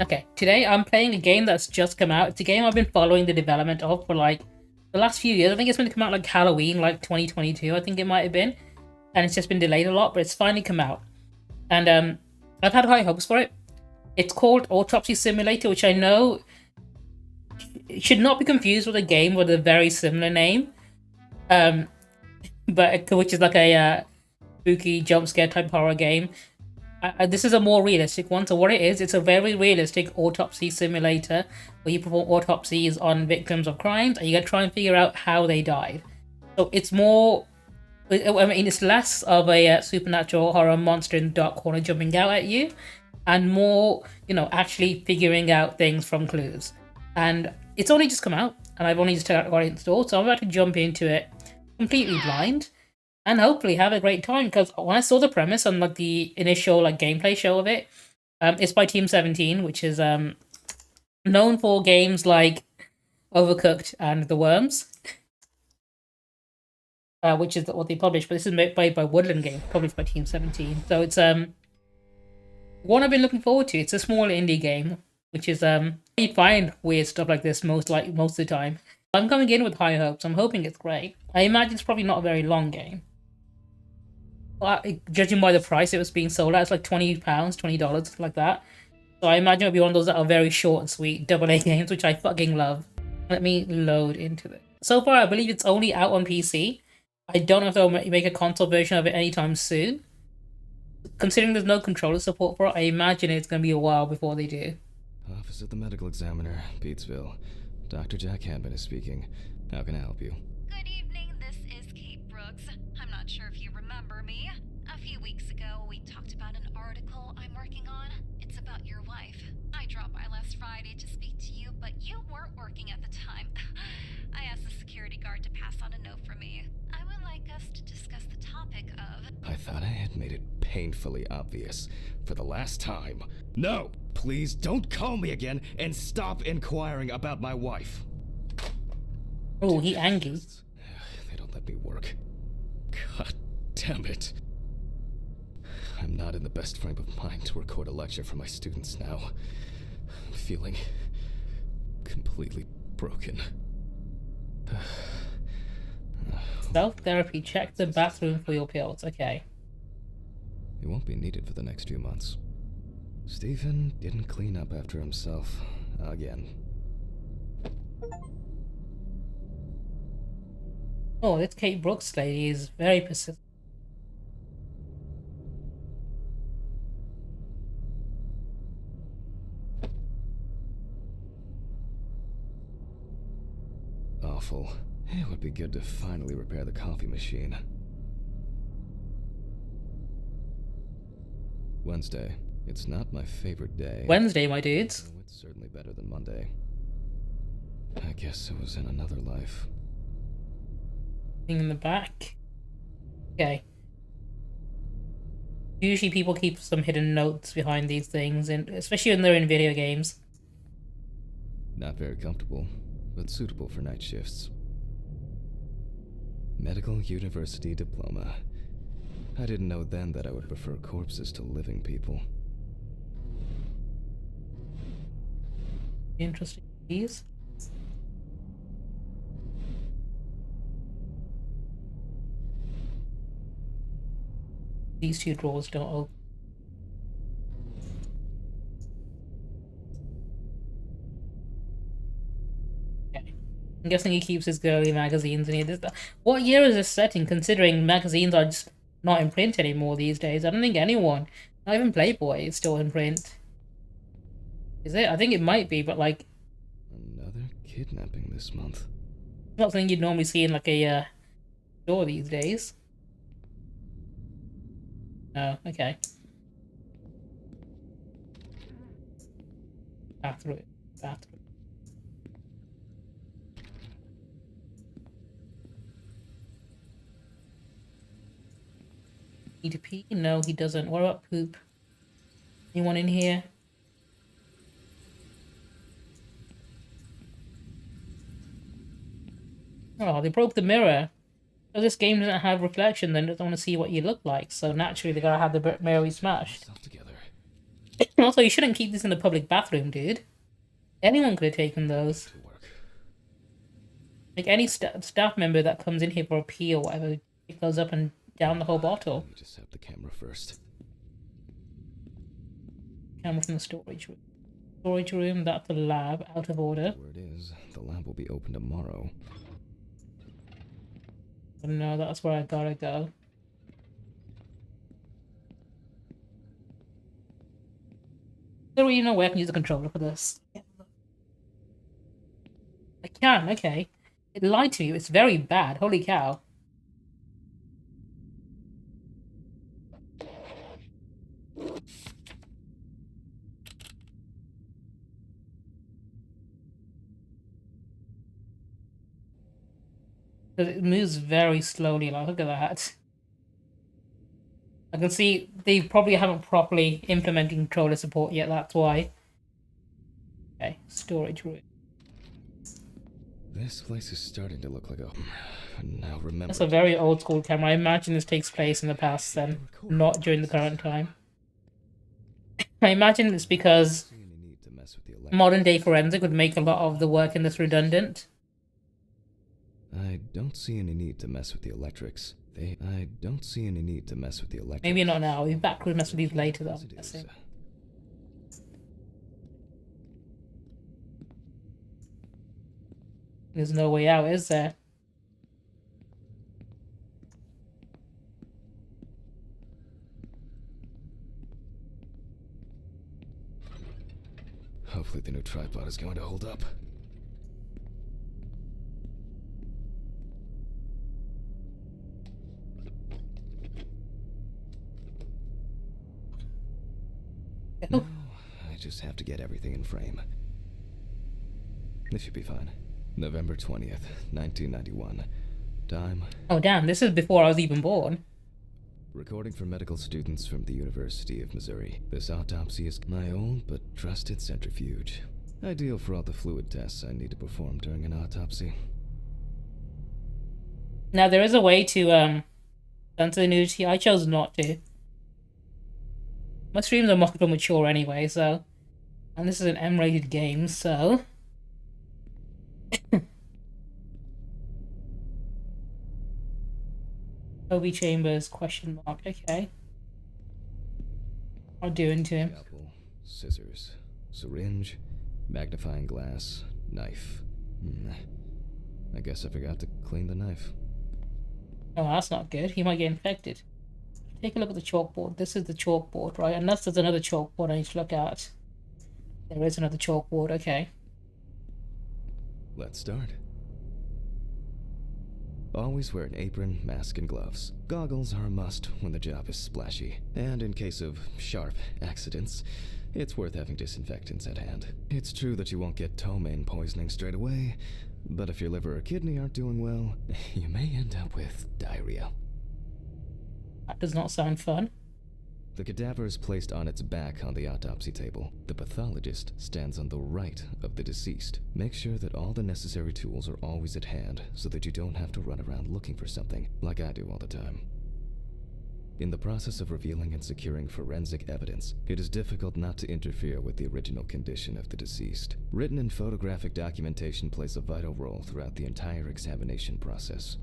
Okay, today I'm playing a game that's just come out. It's a game I've been following the development of for like the last few years. I think it's been come out like Halloween, like 2022, I think it might have been. And it's just been delayed a lot, but it's finally come out. And I've had high hopes for it. It's called Autopsy Simulator, which I know should not be confused with a game with a very similar name. Um, but which is like a spooky jump scare type horror game. This is a more realistic one. So what it is, it's a very realistic autopsy simulator where you perform autopsies on victims of crimes and you gotta try and figure out how they died. So it's more, I mean, it's less of a supernatural horror monster in the dark corner jumping out at you, and more, actually figuring out things from clues. And it's only just come out, and I've only just got it installed, so I'm about to jump into it completely blind and hopefully have a great time. Because when I saw the premise and like the initial like gameplay show of it, it's by Team 17, which is known for games like Overcooked and The Worms, which is what they published. But this is made by Woodland Games, published by Team 17. So it's one I've been looking forward to. It's a small indie game, which is you find weird stuff like this most of the time. I'm coming in with high hopes. I'm hoping it's great. I imagine it's probably not a very long game. Judging by the price it was being sold at, it's like £20, $20, like that. So I imagine it'll be one of those that are very short and sweet AA games, which I fucking love. Let me load into it. So far, I believe it's only out on PC. I don't know if they'll make a console version of it anytime soon. Considering there's no controller support for it, I imagine it's going to be a while before they do. Office of the Medical Examiner, Beatsville. Dr. Jack Hampton is speaking. How can I help you? Good evening, this is Kate Brooks. I'm not sure if you remember me. A few weeks ago, we talked about an article I'm working on. It's about your wife. I dropped by last Friday to speak to you, but you weren't working at the time. I asked the security guard to pass on a note for me. I would like us to discuss the topic of... I thought I had made it painfully obvious for the last time. No! Please don't call me again and stop inquiring about my wife. Oh, he angry. They don't let me work. God damn it. I'm not in the best frame of mind to record a lecture for my students now. I'm feeling completely broken. Self-therapy. Check the bathroom for your pills. Okay. It won't be needed for the next few months. Stephen didn't clean up after himself again. Oh, this Kate Brooks lady is very persistent. Awful. It would be good to finally repair the coffee machine. Wednesday. It's not my favorite day. Wednesday, my dudes. Oh, it's certainly better than Monday. I guess it was in another life. Thing in the back. Okay. Usually people keep some hidden notes behind these things, and especially when they're in video games. Not very comfortable, but suitable for night shifts. Medical University diploma. I didn't know then that I would prefer corpses to living people. Interesting. These. These two drawers don't open. Okay. I'm guessing he keeps his girly magazines in here. What year is this set in, considering magazines are just not in print anymore these days? I don't think anyone, not even Playboy, is still in print. Is it? I think it might be, but like... Another kidnapping this month. Not something you'd normally see in like a store these days. Oh, okay. Bathroom. Bathroom. Need to pee? No, he doesn't. What about poop? Anyone in here? Oh, they broke the mirror. So this game doesn't have reflection, then they don't want to see what you look like. So naturally, they gotta have the mirror smashed. Together. Also, you shouldn't keep this in the public bathroom, dude. Anyone could have taken those. To work. Like any staff member that comes in here for a pee or whatever, it goes up and down the whole bottle. Let me just have the camera first. Camera from the storage room. Storage room, that's the lab, out of order. Where it is, the lab will be open tomorrow. Oh, no, that's where I gotta go. So you know where I can use the controller for this. I can, okay. It lied to you, it's very bad, holy cow. It moves very slowly, like, look at that. I can see they probably haven't properly implemented controller support yet, that's why. Okay, storage room. This place is starting to look like a... Now remember... That's a very old school camera. I imagine this takes place in the past then, not during the current time. I imagine it's because modern day forensic would make a lot of the work in this redundant. I don't see any need to mess with the electrics. I don't see any need to mess with the electrics. Maybe not now. We'll be back with mess with these later though. I'm guessing. There's no way out, is there? Hopefully the new tripod is going to hold up. No, I just have to get everything in frame. This should be fine. November 20th, 1991. Time... Oh damn, this is before I was even born. Recording for medical students from the University of Missouri. This autopsy is my old but trusted centrifuge. Ideal for all the fluid tests I need to perform during an autopsy. Now there is a way to censor the nudity. I chose not to. My streams are more mature anyway, so... And this is an M-rated game, so... Toby Chambers, question mark, okay. I'll do into him. Scalpel, scissors, syringe, magnifying glass, knife. I guess I forgot to clean the knife. Oh, that's not good. He might get infected. Take a look at the chalkboard. This is the chalkboard, right? Unless there's another chalkboard I need to look at. There is another chalkboard, okay. Let's start. Always wear an apron, mask, and gloves. Goggles are a must when the job is splashy. And in case of sharp accidents, it's worth having disinfectants at hand. It's true that you won't get ptomaine poisoning straight away, but if your liver or kidney aren't doing well, you may end up with diarrhea. That does not sound fun. The cadaver is placed on its back on the autopsy table. The pathologist stands on the right of the deceased. Make sure that all the necessary tools are always at hand so that you don't have to run around looking for something, like I do all the time. In the process of revealing and securing forensic evidence, it is difficult not to interfere with the original condition of the deceased. Written and photographic documentation plays a vital role throughout the entire examination process.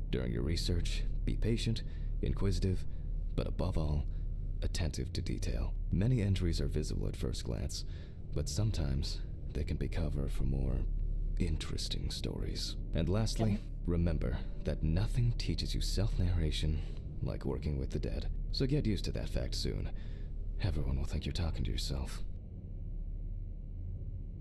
During your research, be patient, inquisitive, but above all, attentive to detail. Many entries are visible at first glance, but sometimes they can be cover for more interesting stories. And lastly, remember that nothing teaches you self-narration like working with the dead. So get used to that fact soon. Everyone will think you're talking to yourself.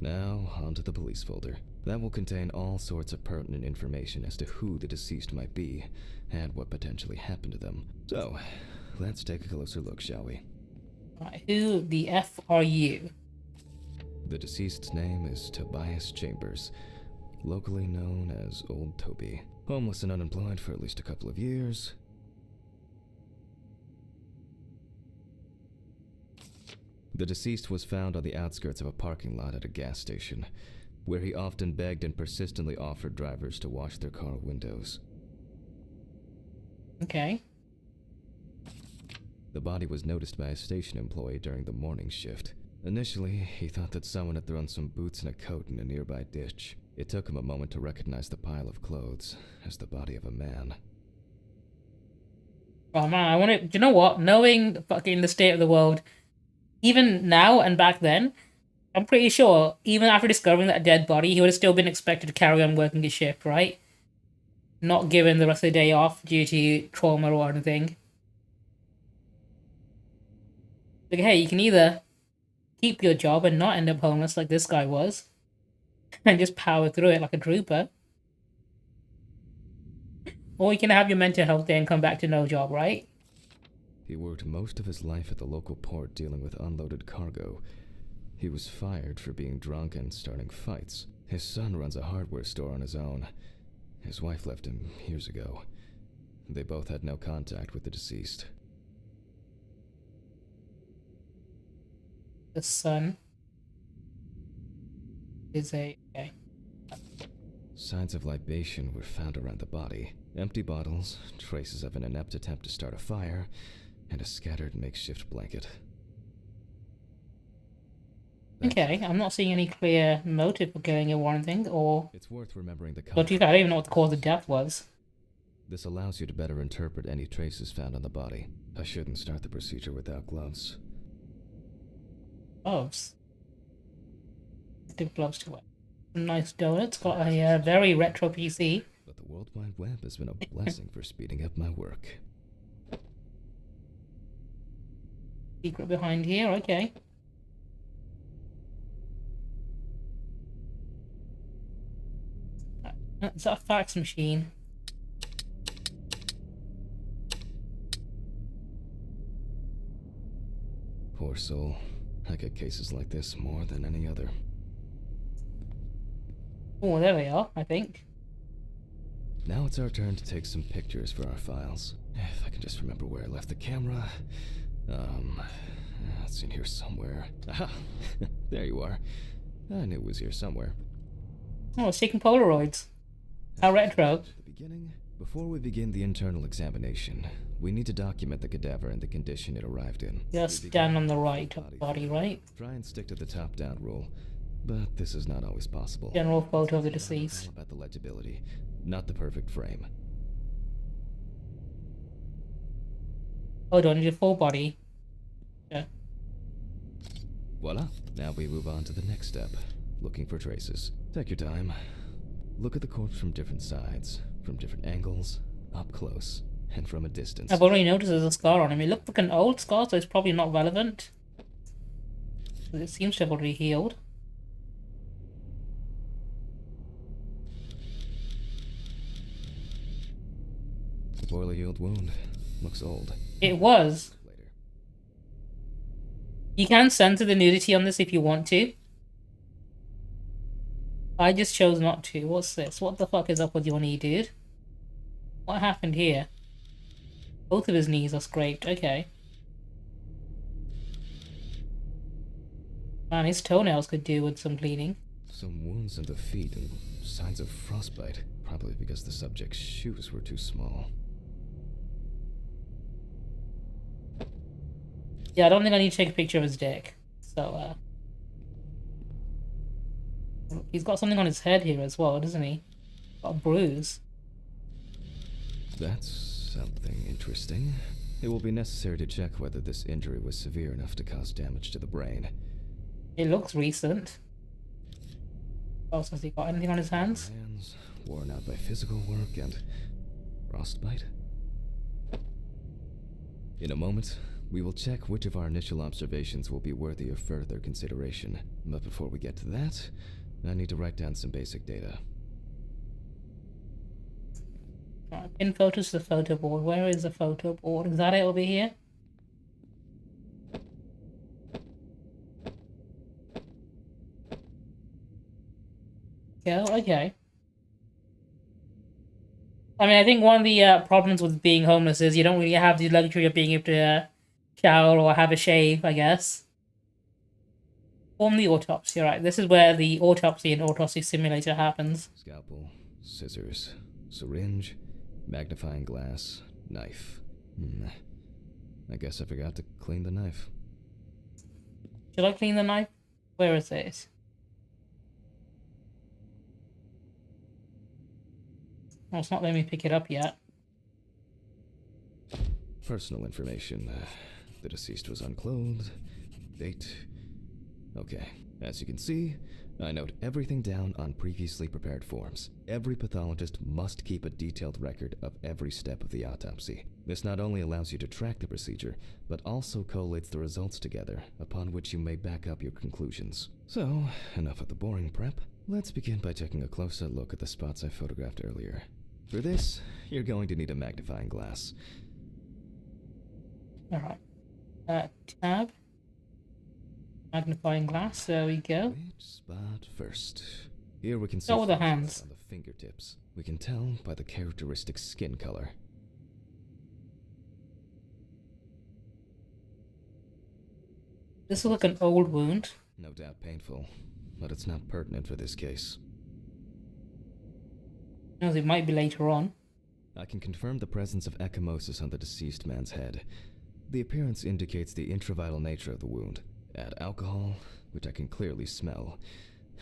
Now, onto the police folder. That will contain all sorts of pertinent information as to who the deceased might be and what potentially happened to them. So, let's take a closer look, shall we? Right, who the F are you? The deceased's name is Tobias Chambers, locally known as Old Toby. Homeless and unemployed for at least a couple of years. The deceased was found on the outskirts of a parking lot at a gas station, where he often begged and persistently offered drivers to wash their car windows. Okay. The body was noticed by a station employee during the morning shift. Initially, he thought that someone had thrown some boots and a coat in a nearby ditch. It took him a moment to recognize the pile of clothes as the body of a man. Oh man, I want to. Do you know what? Knowing fucking the state of the world, even now and back then, I'm pretty sure even after discovering that dead body, he would have still been expected to carry on working his shift, right? Not given the rest of the day off due to trauma or anything. Like, hey, you can either keep your job and not end up homeless like this guy was, and just power through it like a trooper. Or you can have your mental health day and come back to no job, right? He worked most of his life at the local port dealing with unloaded cargo. He was fired for being drunk and starting fights. His son runs a hardware store on his own. His wife left him years ago. They both had no contact with the deceased. The son is a... okay. Signs of libation were found around the body. Empty bottles, traces of an inept attempt to start a fire, and a scattered makeshift blanket. Okay, I'm not seeing any clear motive for killing him or anything, or... It's worth remembering the But I don't even know what the cause of death was. This allows you to better interpret any traces found on the body. I shouldn't start the procedure without gloves. Gloves. Active gloves to wear. Some nice donuts. Got a very retro PC. But the World Wide Web has been a blessing for speeding up my work. Secret behind here, okay. Is that a fax machine? Poor soul. I get cases like this more than any other. Oh, there we are, I think. Now it's our turn to take some pictures for our files. If I can just remember where I left the camera. It's in here somewhere. Aha! There you are. I knew it was here somewhere. Oh, it's taking Polaroids. How retro. At the beginning, before we begin the internal examination, we need to document the cadaver and the condition it arrived in. Just stand on the right of the body, right? Try and stick to the top-down rule, but this is not always possible. General photo of the It's deceased. all about the legibility, not the perfect frame. Hold on, your full body. Yeah. Voila! Now we move on to the next step, looking for traces. Take your time. Look at the corpse from different sides, from different angles, up close, and from a distance. I've already noticed there's a scar on him. It looks like an old scar, so it's probably not relevant. It seems to have already healed. A poorly healed wound. Looks old. It was. Later. You can censor the nudity on this if you want to. I just chose not to. What's this? What the fuck is up with your knee, dude? What happened here? Both of his knees are scraped. Okay. Man, his toenails could do with some cleaning. Some wounds in the feet and signs of frostbite, probably because the subject's shoes were too small. Yeah, I don't think I need to take a picture of his dick. So, he's got something on his head here as well, doesn't he? Got a bruise. That's something interesting. It will be necessary to check whether this injury was severe enough to cause damage to the brain. It looks recent. What else has he got? Anything on his hands? Hands worn out by physical work and frostbite. In a moment, we will check which of our initial observations will be worthy of further consideration. But before we get to that, I need to write down some basic data. Pin photos to the photo board. Where is the photo board? Is that it over here? Yeah, okay. I mean, I think one of the problems with being homeless is you don't really have the luxury of being able to shower or have a shave, I guess. Perform the autopsy, right? This is where the autopsy and Autopsy Simulator happens. Scalpel, scissors, syringe, magnifying glass, knife. I guess I forgot to clean the knife. Should I clean the knife? Where is it? Oh, it's not letting me pick it up yet. Personal information. The deceased was unclothed. Date. Okay. As you can see, I note everything down on previously prepared forms. Every pathologist must keep a detailed record of every step of the autopsy. This not only allows you to track the procedure, but also collates the results together, upon which you may back up your conclusions. So, enough of the boring prep. Let's begin by taking a closer look at the spots I photographed earlier. For this, you're going to need a magnifying glass. Alright. Tab. Magnifying glass, there we go. Which spot first? Here we can see Start with the flashes hands. on the fingertips. We can tell by the characteristic skin color. This looks like an old wound. No doubt painful, but it's not pertinent for this case. Knows it might be later on. I can confirm the presence of ecchymosis on the deceased man's head. The appearance indicates the intravital nature of the wound. Add alcohol, which I can clearly smell,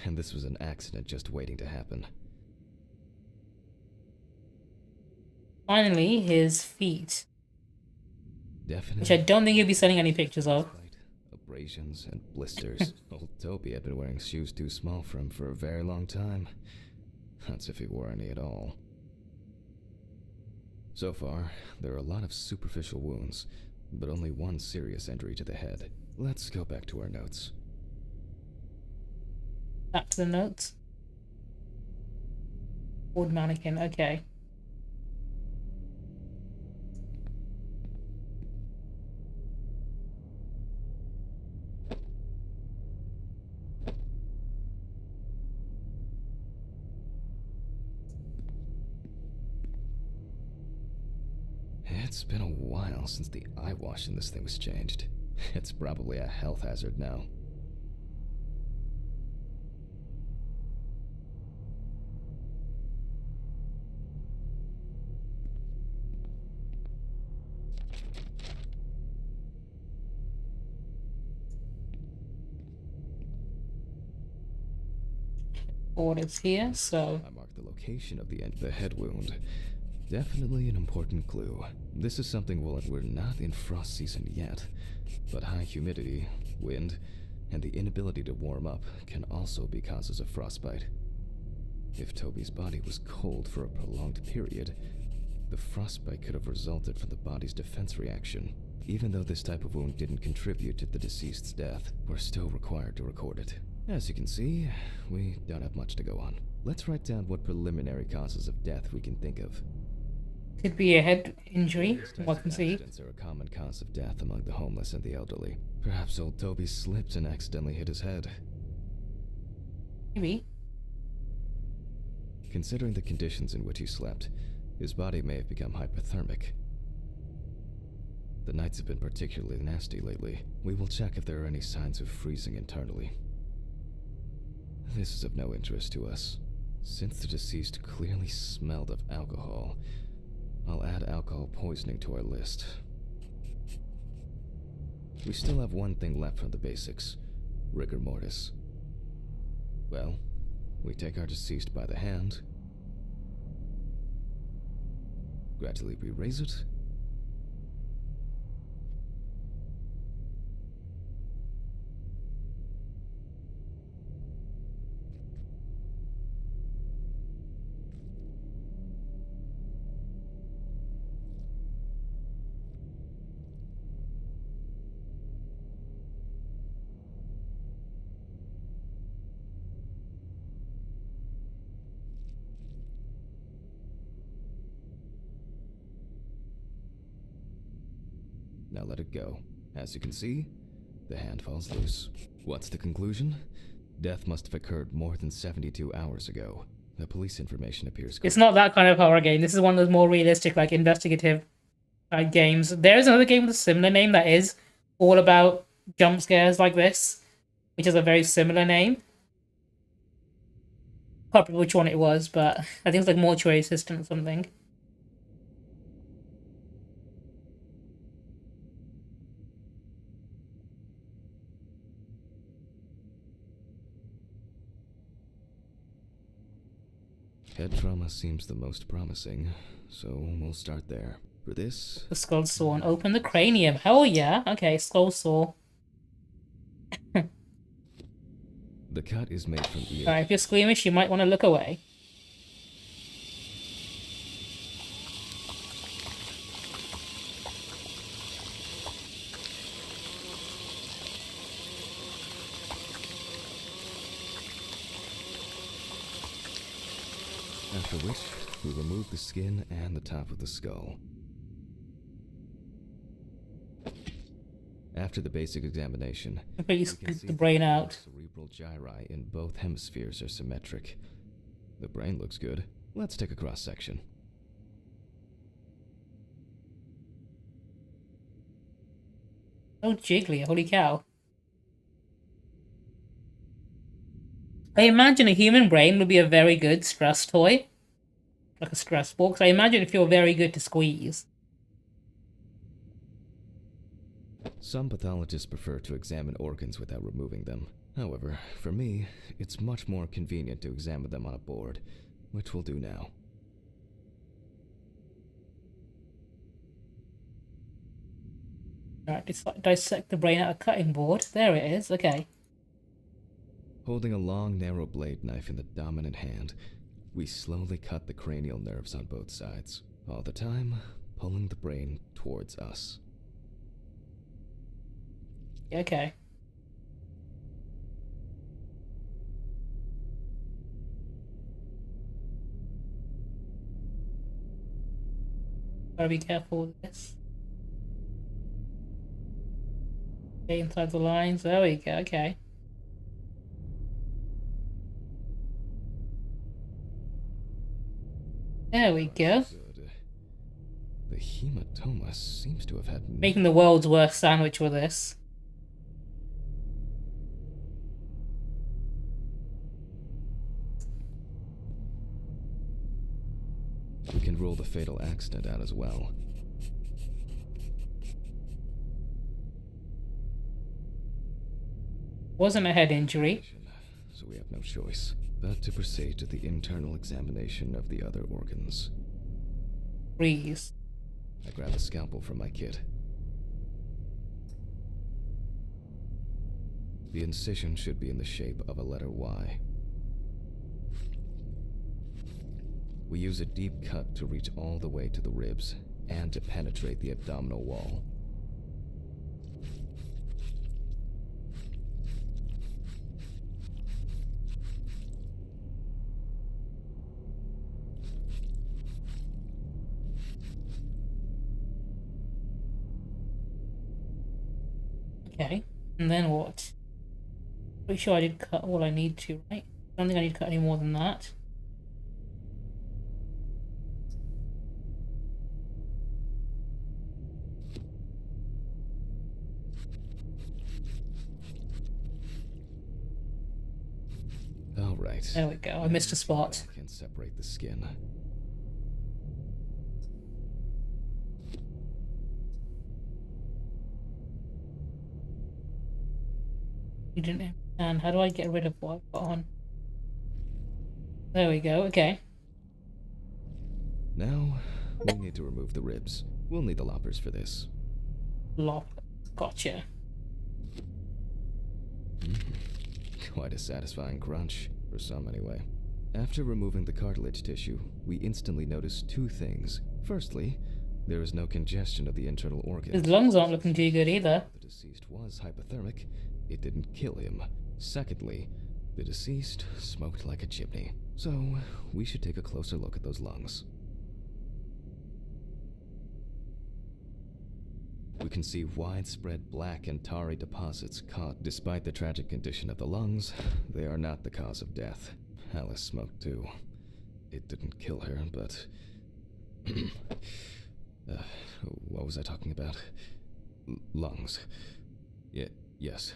and this was an accident just waiting to happen. Finally, his feet. Definitely. Which I don't think he'll be sending any pictures of. Abrasions and blisters. Old Toby had been wearing shoes too small for him for a very long time. That's if he wore any at all. So far, there are a lot of superficial wounds, but only one serious injury to the head. Let's go back to our notes. Back to the notes. Old mannequin, okay. It's been a while since the eye wash in this thing was changed. It's probably a health hazard now. Board is here, so I marked the location of the head wound. Definitely an important clue. This is something we're not in frost season yet, but high humidity, wind, and the inability to warm up can also be causes of frostbite. If Toby's body was cold for a prolonged period, the frostbite could have resulted from the body's defense reaction. Even though this type of wound didn't contribute to the deceased's death, we're still required to record it. As you can see, we don't have much to go on. Let's write down what preliminary causes of death we can think of. could be a head injury, from what I can see. Accidents are a common cause of death among the homeless and the elderly. Perhaps old Toby slipped and accidentally hit his head. Maybe. Considering the conditions in which he slept, his body may have become hypothermic. The nights have been particularly nasty lately. We will check if there are any signs of freezing internally. This is of no interest to us. Since the deceased clearly smelled of alcohol, I'll add alcohol poisoning to our list. We still have one thing left from the basics: rigor mortis. Well, we take our deceased by the hand, gradually re-raise it, now let it go. As you can see, the hand falls loose. What's the conclusion? Death must have occurred more than 72 hours ago. The police information appears correct. It's not that kind of horror game. This is one of those more realistic, like, investigative games. There's another game with a similar name that is all about jump scares like this, which is a very similar name. Can't remember which one it was, but I think it's like Mortuary Assistant or something. Head trauma seems the most promising, so we'll start there. For this, The skull saw and open the cranium. Hell yeah. Okay, skull saw. the cut is made from ear. Alright, if you're squeamish, you might want to look away. After which, we remove the skin and the top of the skull. After the basic examination, Completely we can scoop see the brain that out. cerebral gyri in both hemispheres are symmetric. The brain looks good. Let's take a cross-section. Oh, jiggly, holy cow. I imagine a human brain would be a very good stress toy. Like a stress ball, because I imagine it feels very good to squeeze. Some pathologists prefer to examine organs without removing them. However, for me, it's much more convenient to examine them on a board, which we'll do now. Alright, dissect the brain out a cutting board. There it is, okay. Holding a long, narrow blade knife in the dominant hand, we slowly cut the cranial nerves on both sides, all the time pulling the brain towards us. Okay. Gotta be careful with this. Okay, inside the lines. There we go, okay. There we go. Good. The hematoma seems to have had Making the world's worst sandwich with this. We can rule the fatal accident out as well. Wasn't a head injury. So we have no choice but to proceed to the internal examination of the other organs. Freeze. I grab a scalpel from my kit. The incision should be in the shape of a letter Y. We use a deep cut to reach all the way to the ribs and to penetrate the abdominal wall. Okay. And then what? Pretty sure I did cut all I need to, right? I don't think I need to cut any more than that. All right. There we go. I missed a spot. I can separate the skin. You didn't. And how do I get rid of what I've got on? There we go. Okay. Now, we need to remove the ribs. We'll need the loppers for this. Lop. Gotcha. Quite a satisfying crunch, for some anyway. After removing the cartilage tissue, we instantly notice two things. Firstly, there is no congestion of the internal organs. His lungs aren't looking too good either. The deceased was hypothermic. It didn't kill him. Secondly, the deceased smoked like a chimney. So, we should take a closer look at those lungs. We can see widespread black and tarry deposits caught. Despite the tragic condition of the lungs, they are not the cause of death. Alice smoked too. It didn't kill her, but... what was I talking about? Lungs. Yes.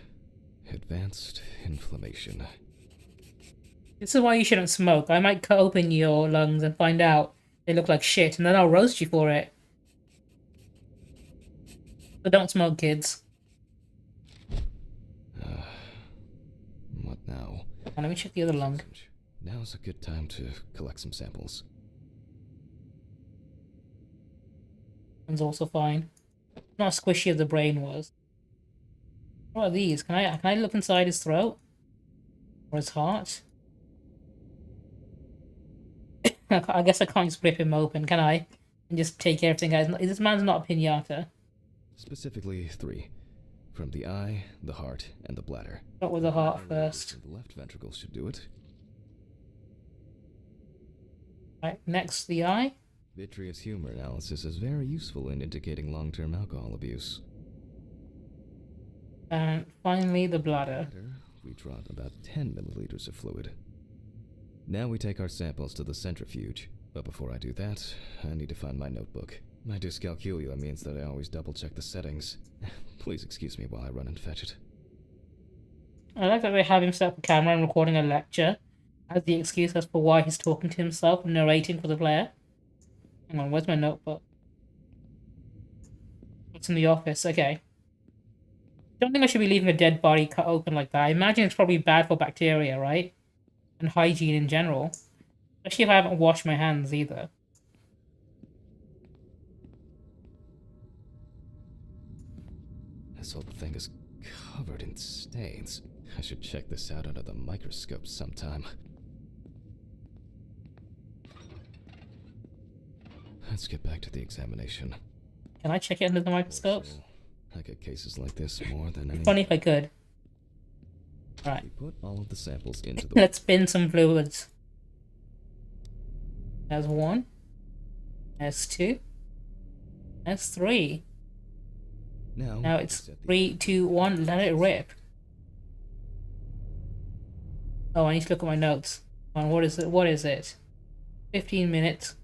Advanced inflammation. This is why you shouldn't smoke. I might cut open your lungs and find out they look like shit, and then I'll roast you for it. So don't smoke, kids. What now? Let me check the other lung. Now's a good time to collect some samples. It's also fine. Not as squishy as the brain was. What are these? Can I look inside his throat? Or his heart? I guess I can't just rip him open, can I? And just take everything out. This man's not a pinata. Specifically 3. From the eye, the heart, and the bladder. Start with the heart first. The left ventricle should do it. Right, next the eye. Vitreous humor analysis is very useful in indicating long-term alcohol abuse. And finally the bladder. We draw about 10 milliliters of fluid. Now we take our samples to the centrifuge. But before I do that, I need to find my notebook. My dyscalculia means that I always double-check the settings. Please excuse me while I run and fetch it. I like that they have him set up a camera and recording a lecture as the excuse as for why he's talking to himself and narrating for the player. Hang on, where's my notebook? It's in the office, okay. Don't think I should be leaving a dead body cut open like that. I imagine it's probably bad for bacteria, right? And hygiene in general. Especially if I haven't washed my hands either. This whole thing is covered in stains. I should check this out under the microscope sometime. Let's get back to the examination. Can I check it under the microscope? I get cases like this more than any. Funny if I could. Alright. We put all of the samples into the. Let's spin some fluids. There's 1. There's 2. There's 3. Now it's 3, 2, 1. Let it rip. Oh, I need to look at my notes. Come on, what is it? What is it? 15 minutes.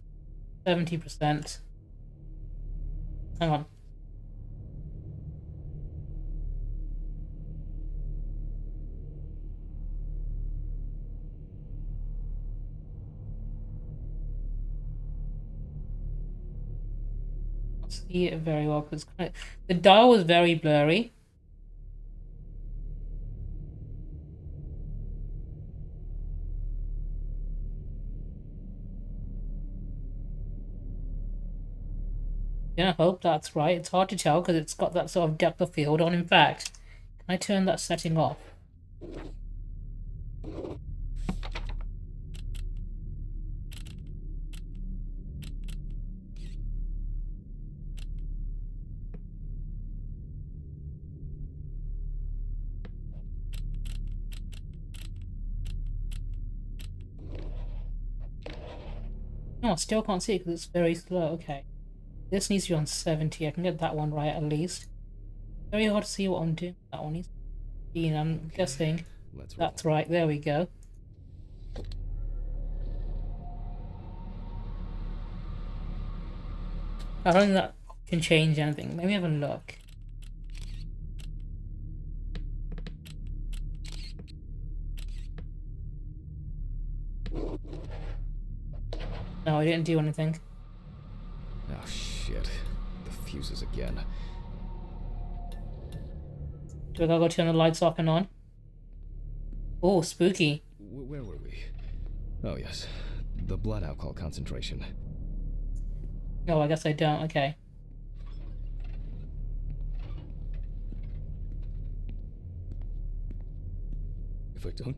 70%. Hang on. See it very well because the dial was very blurry. Yeah, I hope that's right. It's hard to tell because it's got that sort of depth of field on. In fact, can I turn that setting off? No, I still can't see it because it's very slow. Okay. This needs to be on 70. I can get that one right at least. Very hard to see what I'm doing. That one is 15. I'm guessing that's right. There we go. I don't think that can change anything. Let me have a look. No, I didn't do anything. Oh shit. The fuses again. Do I gotta go turn the lights off and on? Oh, spooky. Where were we? Oh yes. The blood alcohol concentration. No, I guess I don't. Okay. If I don't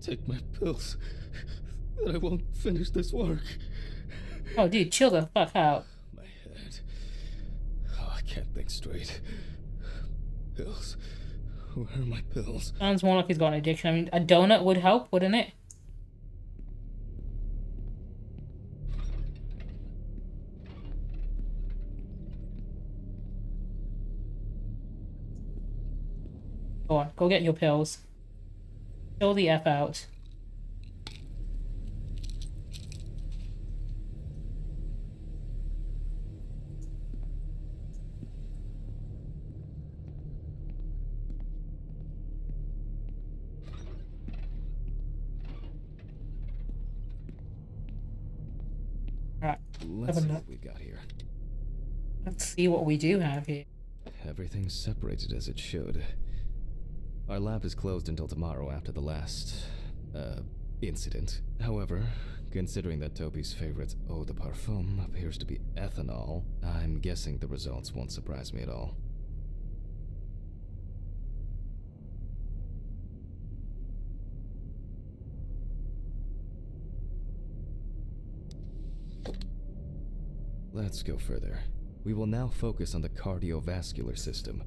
take my pills, then I won't finish this work. Oh, dude, chill the fuck out. My head. Oh, I can't think straight. Pills. Where are my pills? Sounds more like he's got an addiction. I mean, a donut would help, wouldn't it? Go on, go get your pills. Chill the F out. Alright, Let's see what we've got here. let's see what we do have here. Everything's separated as it should. Our lab is closed until tomorrow after the last, incident. However, considering that Toby's favorite eau de parfum appears to be ethanol, I'm guessing the results won't surprise me at all. Let's go further. We will now focus on the cardiovascular system.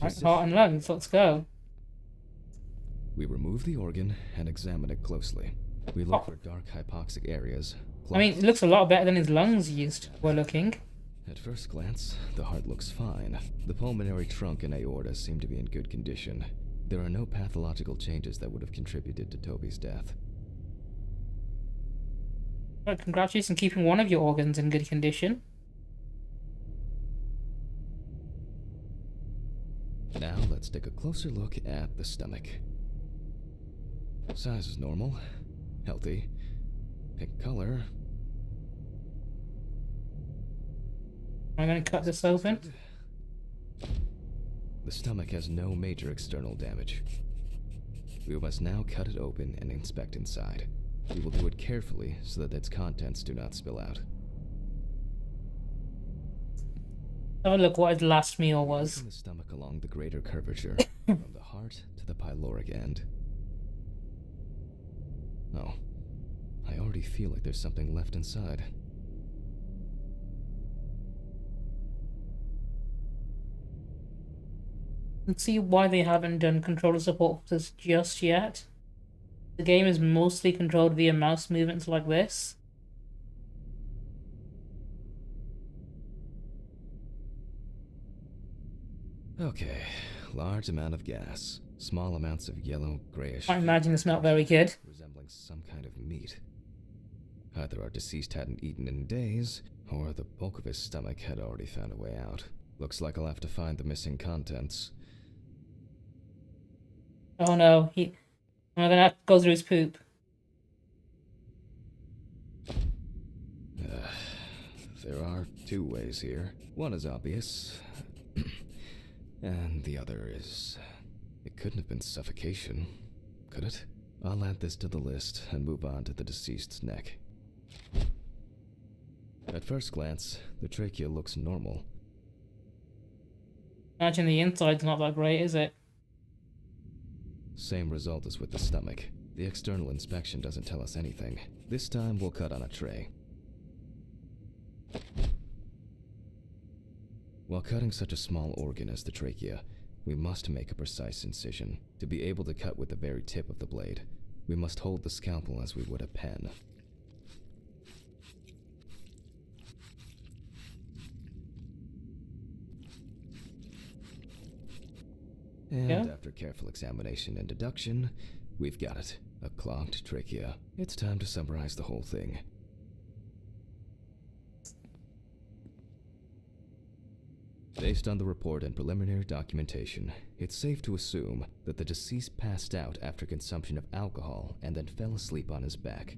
Heart and lungs, let's go. We remove the organ and examine it closely. We look for dark hypoxic areas. I mean, it looks a lot better than his lungs used were looking. At first glance, the heart looks fine. The pulmonary trunk and aorta seem to be in good condition. There are no pathological changes that would have contributed to Toby's death. Well, congratulations on keeping one of your organs in good condition. Now let's take a closer look at the stomach. Size is normal, healthy, pink color. I'm going to cut this open. The stomach has no major external damage. We must now cut it open and inspect inside. We will do it carefully so that its contents do not spill out. Have a look what his last meal was. Moving the stomach along the greater curvature, from the heart to the pyloric end. Oh, I already feel like there's something left inside. Let's see why they haven't done controller support for this just yet. The game is mostly controlled via mouse movements like this. Okay, large amount of gas, small amounts of yellow, grayish. I imagine it's not very good. Resembling some kind of meat. Either our deceased hadn't eaten in days, or the bulk of his stomach had already found a way out. Looks like I'll have to find the missing contents. Oh no, I'm gonna have to go through his poop. There are two ways here. One is obvious, and the other is... It couldn't have been suffocation, could it? I'll add this to the list and move on to the deceased's neck. At first glance, the trachea looks normal. Imagine the inside's not that great, is it? Same result as with the stomach. The external inspection doesn't tell us anything. This time we'll cut on a tray. While cutting such a small organ as the trachea, we must make a precise incision. To be able to cut with the very tip of the blade, we must hold the scalpel as we would a pen. And after careful examination and deduction, we've got it. A clogged trachea. It's time to summarize the whole thing. Based on the report and preliminary documentation, it's safe to assume that the deceased passed out after consumption of alcohol and then fell asleep on his back.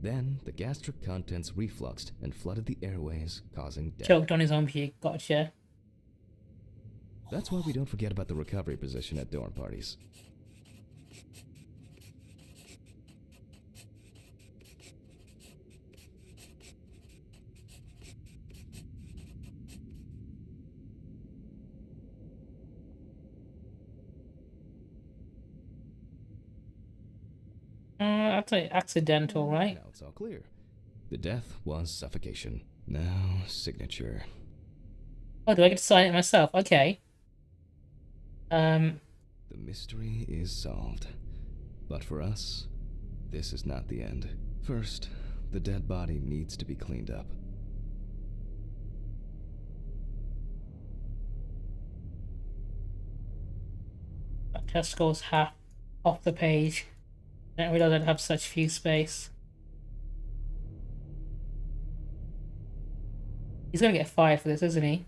Then, the gastric contents refluxed and flooded the airways, causing death. Choked on his own puke, gotcha. That's why we don't forget about the recovery position at dorm parties. I'd say accidental, right? Now it's all clear. The death was suffocation. Now, signature. Oh, do I get to sign it myself? Okay. The mystery is solved. But for us, this is not the end. First, the dead body needs to be cleaned up. That test goes half off the page. I didn't realize I'd have such few space. He's gonna get fired for this, isn't he?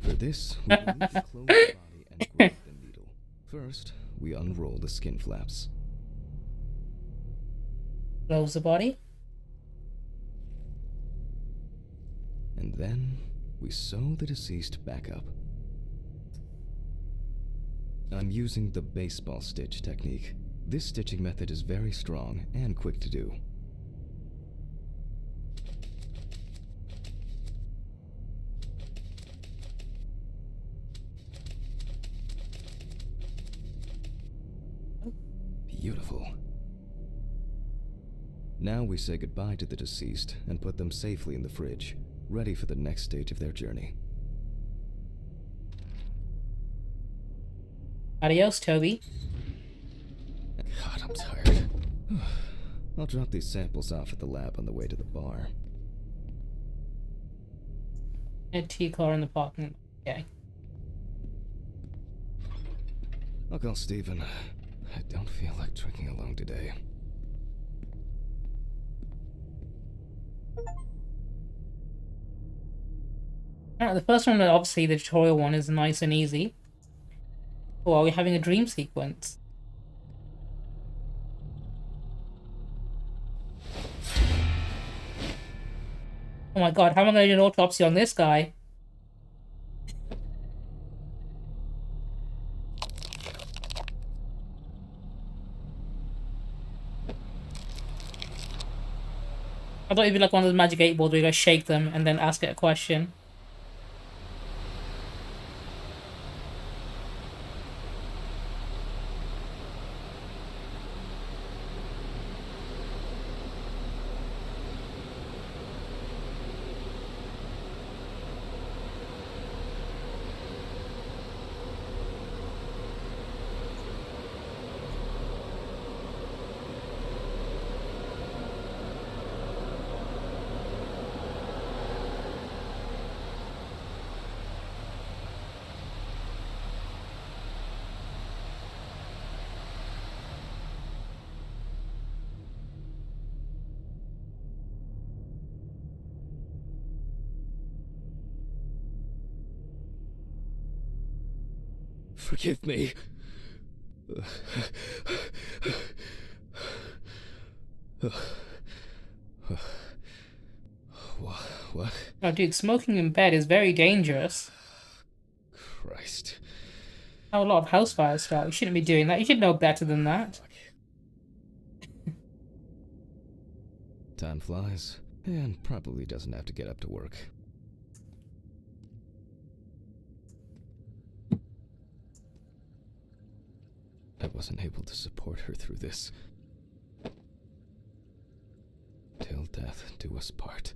For this, we will need to close the body and grab the needle. First, we unroll the skin flaps. Close the body. And then, we sew the deceased back up. I'm using the baseball stitch technique. This stitching method is very strong and quick to do. Beautiful. Now we say goodbye to the deceased and put them safely in the fridge, ready for the next stage of their journey. Adios, Toby. God, I'm tired. I'll drop these samples off at the lab on the way to the bar. A T-car in the parking lot. Okay. I'll call Steven. I don't feel like drinking alone today. Alright, the first one, obviously the tutorial one, is nice and easy. Oh, are we having a dream sequence? Oh my god, how am I going to do an autopsy on this guy? I thought it'd be like one of those magic 8 balls where you guys shake them and then ask it a question. Forgive me. What? Oh, dude, smoking in bed is very dangerous. Christ. How a lot of house fires start. You shouldn't be doing that. You should know better than that. Time flies, and probably doesn't have to get up to work. I wasn't able to support her through this. Till death do us part.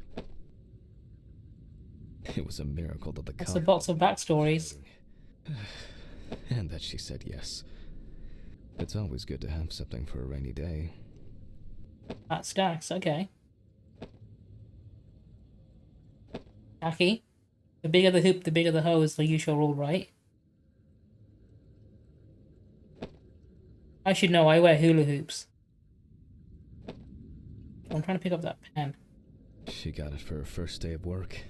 It was a miracle that the That's a box of backstories. And that she said yes. It's always good to have something for a rainy day. That stacks, okay. Jackie, the bigger the hoop, the bigger the hoe is the usual rule, right? I should know, I wear hula hoops. I'm trying to pick up that pen. She got it for her first day of work,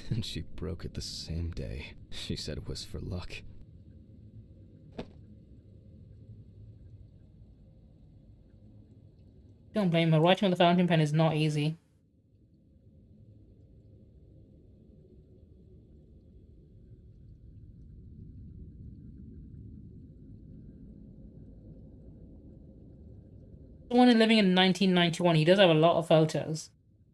and she broke it the same day. She said it was for luck. Don't blame her, writing with a fountain pen is not easy. Someone living in 1991, he does have a lot of photos.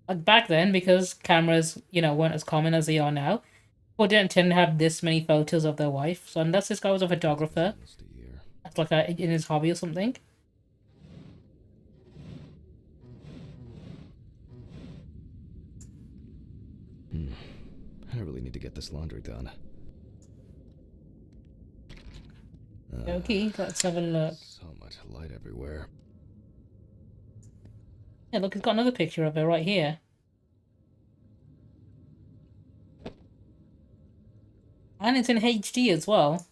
Like back then, because cameras, weren't as common as they are now, people didn't tend to have this many photos of their wife. So unless this guy was a photographer, that's like in his hobby or something. I really need to get this laundry done. Okay, let's have a look. So much light everywhere. Yeah, look, it's got another picture of her right here. And it's in HD as well.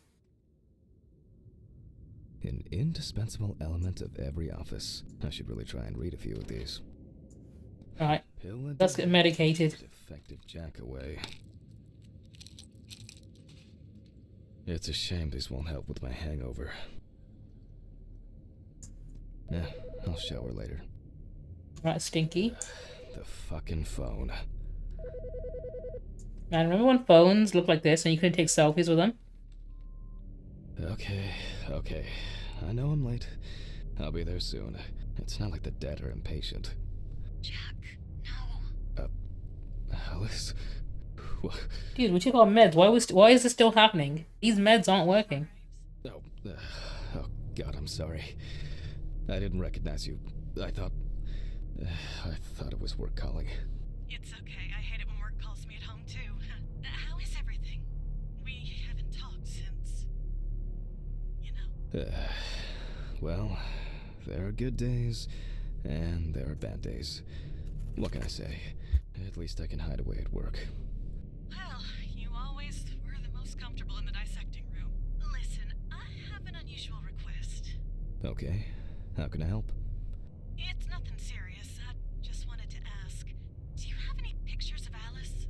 An indispensable element of every office. I should really try and read a few of these. Alright, let's get medicated. Defective jack away. It's a shame these won't help with my hangover. Yeah, I'll shower later. Right, Stinky. The fucking phone. Man, remember when phones looked like this and you couldn't take selfies with them? Okay. I know I'm late. I'll be there soon. It's not like the dead are impatient. Jack, no. Alice? What? Dude, we took our meds. Why is this still happening? These meds aren't working. Oh, oh God, I'm sorry. I didn't recognize you. I thought it was work calling. It's okay. I hate it when work calls me at home, too. How is everything? We haven't talked since... you know. Well, there are good days, and there are bad days. What can I say? At least I can hide away at work. Well, you always were the most comfortable in the dissecting room. Listen, I have an unusual request. Okay, how can I help? It's nothing serious. I just wanted to ask, do you have any pictures of Alice?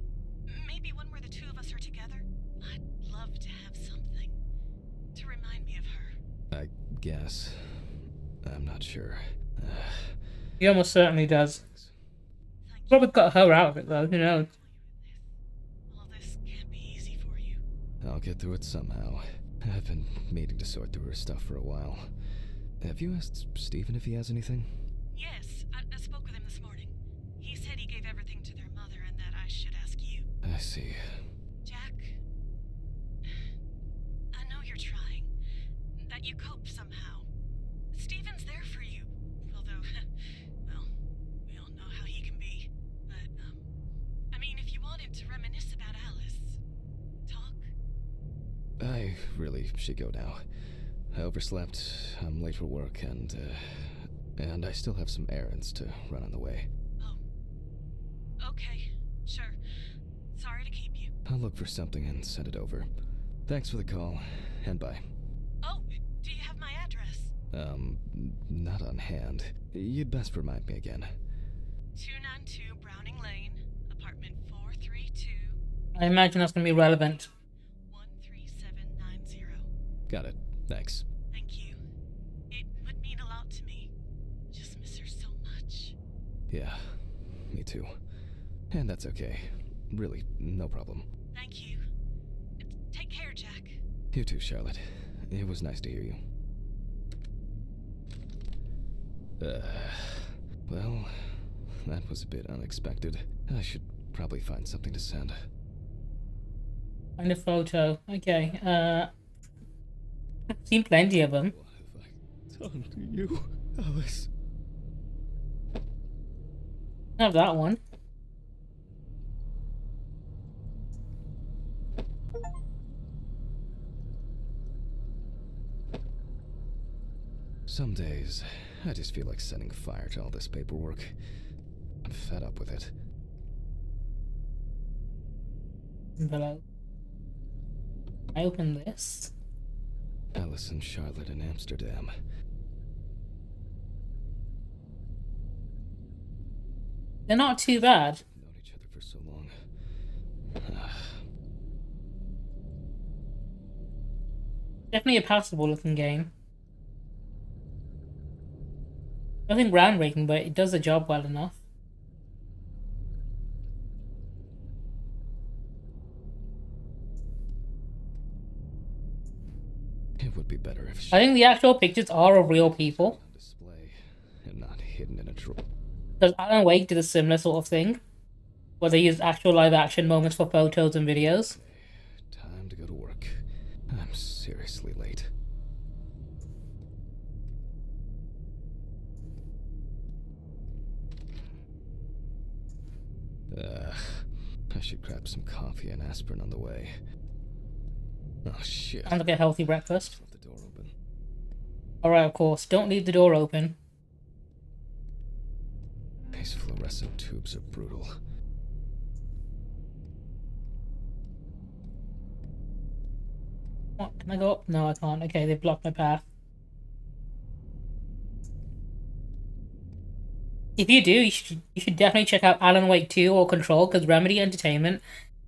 Maybe one where the two of us are together? I'd love to have something to remind me of her. I guess. I'm not sure. He almost certainly does. Thank you. Probably got her out of it though, who knows? All this can't be easy for you. I'll get through it somehow. I've been meaning to sort through her stuff for a while. Have you asked Stephen if he has anything? Yes, I spoke with him this morning. He said he gave everything to their mother and that I should ask you. I see. Jack, I know you're trying. That you cope somehow. Stephen's there for you. Although, well, we all know how he can be. But, I mean, if you wanted to reminisce about Alice, talk. I really should go now. I overslept, I'm late for work, and I still have some errands to run on the way. Oh. Okay, sure. Sorry to keep you. I'll look for something and send it over. Thanks for the call, and bye. Oh, do you have my address? Not on hand. You'd best remind me again. 292 Browning Lane, apartment 432, I imagine that's gonna be relevant. 13790. Got it. Thanks. Thank you. It would mean a lot to me. Just miss her so much. Yeah, me too. And that's okay. Really, no problem. Thank you. Take care, Jack. You too, Charlotte. It was nice to hear you. Well, that was a bit unexpected. I should probably find something to send. Find a photo. Okay, I've seen plenty of them. What have I done to you, Alice? I have that one. Some days, I just feel like setting fire to all this paperwork. I'm fed up with it. Envelope. I open this. Alice and Charlotte in Amsterdam. They're not too bad. We've known each other for so long. Definitely a passable looking game. Nothing groundbreaking, but it does the job well enough. It would be better if I think the actual pictures are of real people. on display and not hidden in a drawer. Because Alan Wake did a similar sort of thing, where they used actual live action moments for photos and videos. Time to go to work. I'm seriously late. I should grab some coffee and aspirin on the way. Oh shit. Sounds like a healthy breakfast. Left the door open. Alright, of course. Don't leave the door open. These fluorescent tubes are brutal. What? Can I go up? No, I can't. Okay, they've blocked my path. If you do, you should definitely check out Alan Wake 2 or Control, because Remedy Entertainment,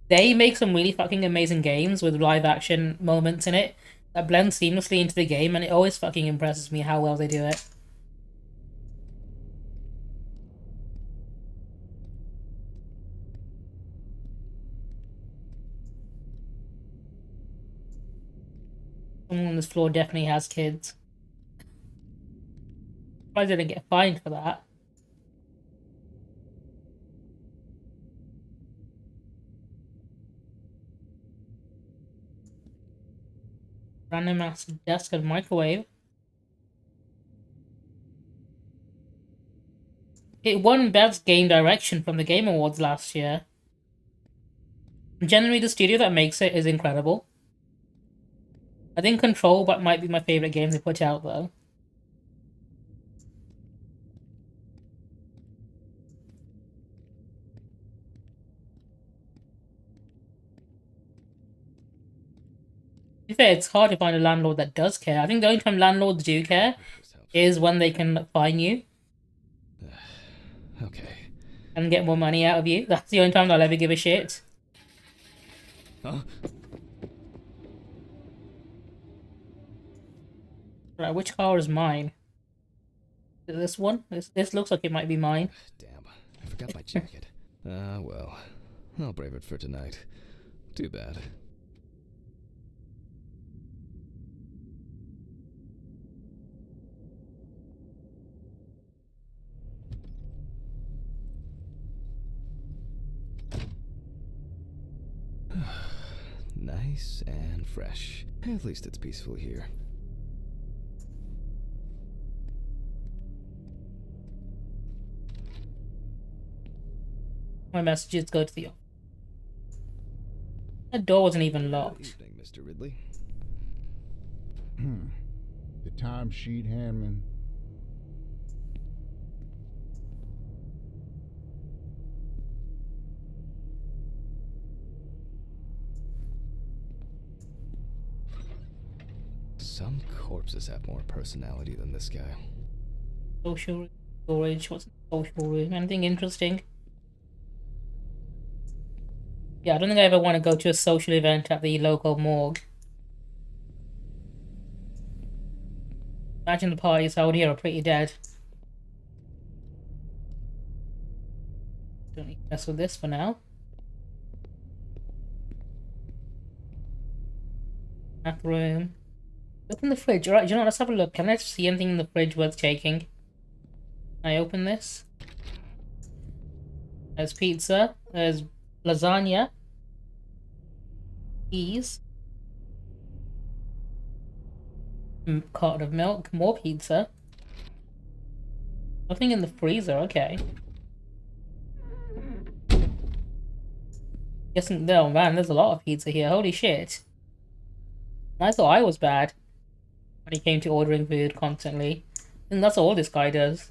they make some really fucking amazing games with live action moments in it that blend seamlessly into the game, and it always fucking impresses me how well they do it. Someone on this floor definitely has kids. I didn't get fined for that. Random ass desk and microwave. It won Best Game Direction from the Game Awards last year. Generally, the studio that makes it is incredible. I think Control but might be my favorite game they put out though. To be fair, it's hard to find a landlord that does care. I think the only time landlords do care is when they can fine you. Okay. And get more money out of you. That's the only time they'll ever give a shit. Huh? Right, which car is mine? Is it this one? This looks like it might be mine. Damn, I forgot my jacket. Well. I'll brave it for tonight. Too bad. Nice and fresh. At least it's peaceful here. My messages go to the office. That door wasn't even Good locked. evening, Mr. Ridley. The timesheet handman. Some corpses have more personality than this guy. Social storage. What's in the social room? Anything interesting? Yeah, I don't think I ever want to go to a social event at the local morgue. Imagine the parties held here are pretty dead. Don't need to mess with this for now. Bathroom. Open the fridge. Alright, you know what? Let's have a look. Can I see anything in the fridge worth taking? Can I open this? There's pizza. There's lasagna. Cheese. Carton of milk. More pizza. Nothing in the freezer. Okay. Guessing, oh man, there's a lot of pizza here. Holy shit. I thought I was bad when it came to ordering food constantly. And that's all this guy does.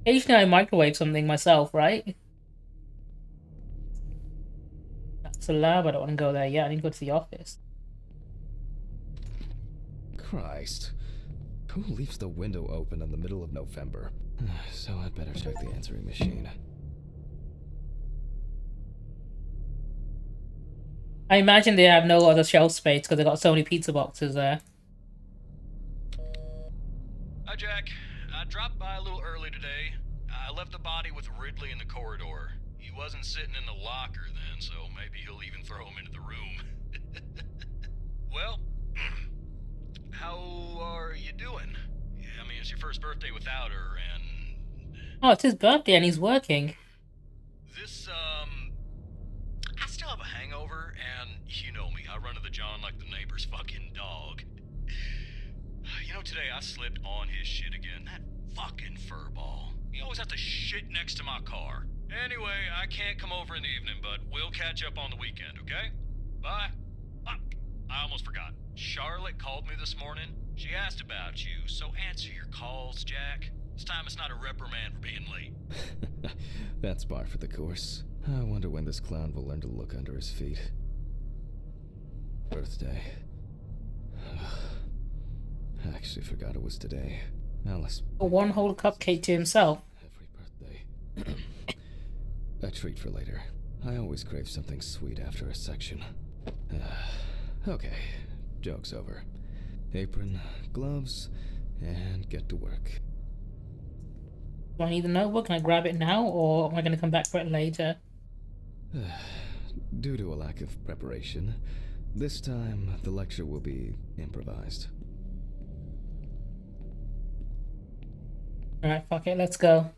Occasionally I microwave something myself, right? That's a lab, I don't want to go there yet. I need to go to the office. Christ. Who leaves the window open in the middle of November? So I'd better check the answering machine. I imagine they have no other shelf space because they got so many pizza boxes there. Hi, Jack. I dropped by a little early today. I left the body with Ridley in the corridor. He wasn't sitting in the locker then, so maybe he'll even throw him into the room. Well, how are you doing? I mean, it's your first birthday without her, and Oh, it's his birthday and he's working. this, I still have a hangover, and you know me, I run to the John like the neighbor's fucking dog. You know, today I slipped on his shit again. That fucking furball. He always has to shit next to my car. Anyway, I can't come over in the evening, but we'll catch up on the weekend, okay? Bye. Fuck. I almost forgot. Charlotte called me this morning. She asked about you, so answer your calls, Jack. This time it's not a reprimand for being late. That's par for the course. I wonder when this clown will learn to look under his feet. Birthday. I actually forgot it was today. Alice. One whole cupcake to himself. Every birthday. A treat for later. I always crave something sweet after a section. Okay, joke's over. Apron, gloves, and get to work. Do I need the notebook? Can I grab it now or am I going to come back for it later? Due to a lack of preparation, This time, the lecture will be improvised. Alright, fuck it, let's go.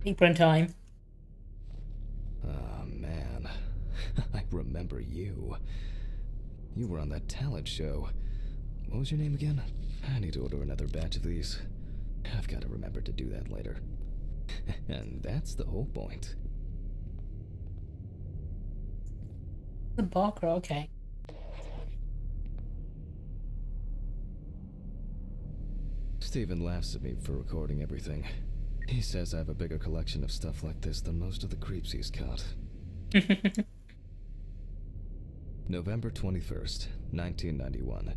Deeper in time. Ah, man. I remember you. You were on that talent show. What was your name again? I need to order another batch of these. I've got to remember to do that later. And that's the whole point. The Barker, okay. Steven laughs at me for recording everything. He says I have a bigger collection of stuff like this than most of the creeps he's caught. November 21st, 1991.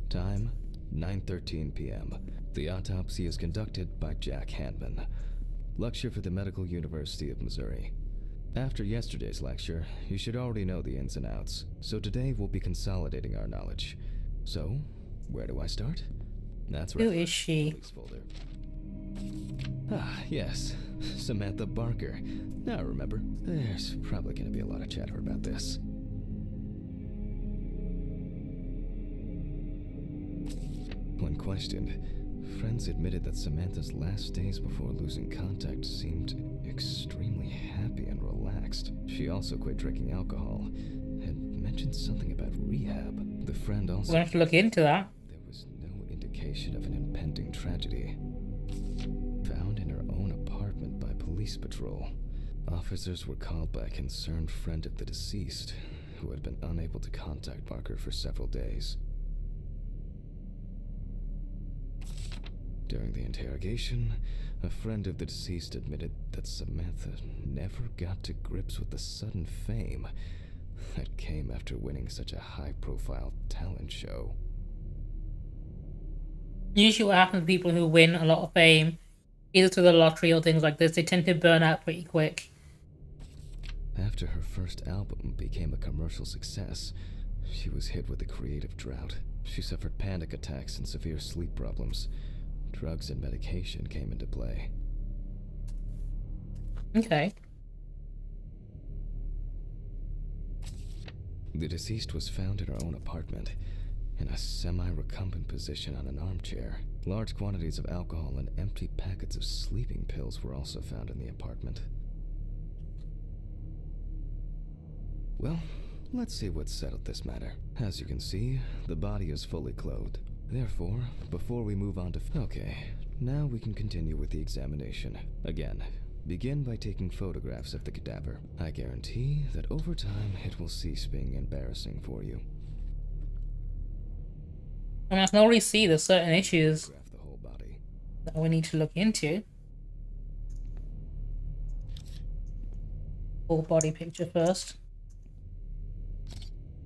Time, 9:13 p.m. The autopsy is conducted by Jack Handman. Lecture for the Medical University of Missouri. After yesterday's lecture, you should already know the ins and outs, so today we'll be consolidating our knowledge. So, where do I start? That's right. Who is she? Police folder. Ah, yes. Samantha Barker. Now remember, there's probably going to be a lot of chatter about this. When questioned, friends admitted that Samantha's last days before losing contact seemed extremely happy and relaxed. She also quit drinking alcohol and mentioned something about rehab. The friend also We'll have to look into that. there was no indication of an impending tragedy. Found in her own apartment by police patrol. Officers were called by a concerned friend of the deceased, who had been unable to contact Barker for several days. During the interrogation, a friend of the deceased admitted that Samantha never got to grips with the sudden fame that came after winning such a high-profile talent show. Usually what happens to people who win a lot of fame, either through the lottery or things like this, they tend to burn out pretty quick. After her first album became a commercial success, she was hit with a creative drought. She suffered panic attacks and severe sleep problems. Drugs and medication came into play. Okay. The deceased was found in her own apartment, in a semi-recumbent position on an armchair. Large quantities of alcohol and empty packets of sleeping pills were also found in the apartment. Well, let's see what settled this matter. As you can see, the body is fully clothed. Therefore, before we move on to... Okay, now we can continue with the examination. Again, begin by taking photographs of the cadaver. I guarantee that over time it will cease being embarrassing for you. And I can already see there's certain issues Photograph the whole body. that we need to look into. Full body picture first.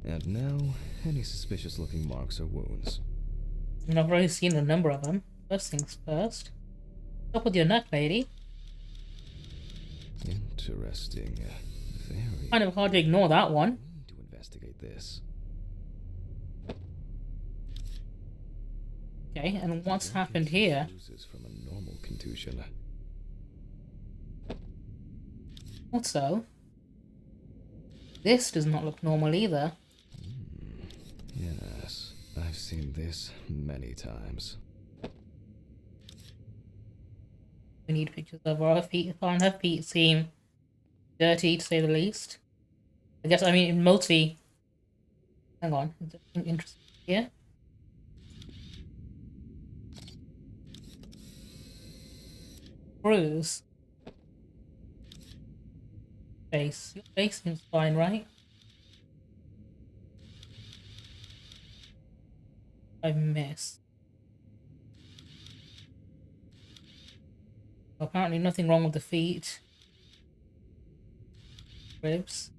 And now, any suspicious looking marks or wounds. And I've already seen a number of them. First things first. What's up with your neck, lady? Interesting. Very... Kind of hard to ignore that one. We need to investigate this. Okay, and what's happened here? Bruises from a normal contusion. Also, this does not look normal either. Yes, I've seen this many times. We need pictures of her feet. Her feet seem dirty, to say the least. I guess, I mean, mostly... Hang on, is there something interesting here? Bruise. Face. Your face seems fine, right? I missed. Apparently nothing wrong with the feet. Ribs.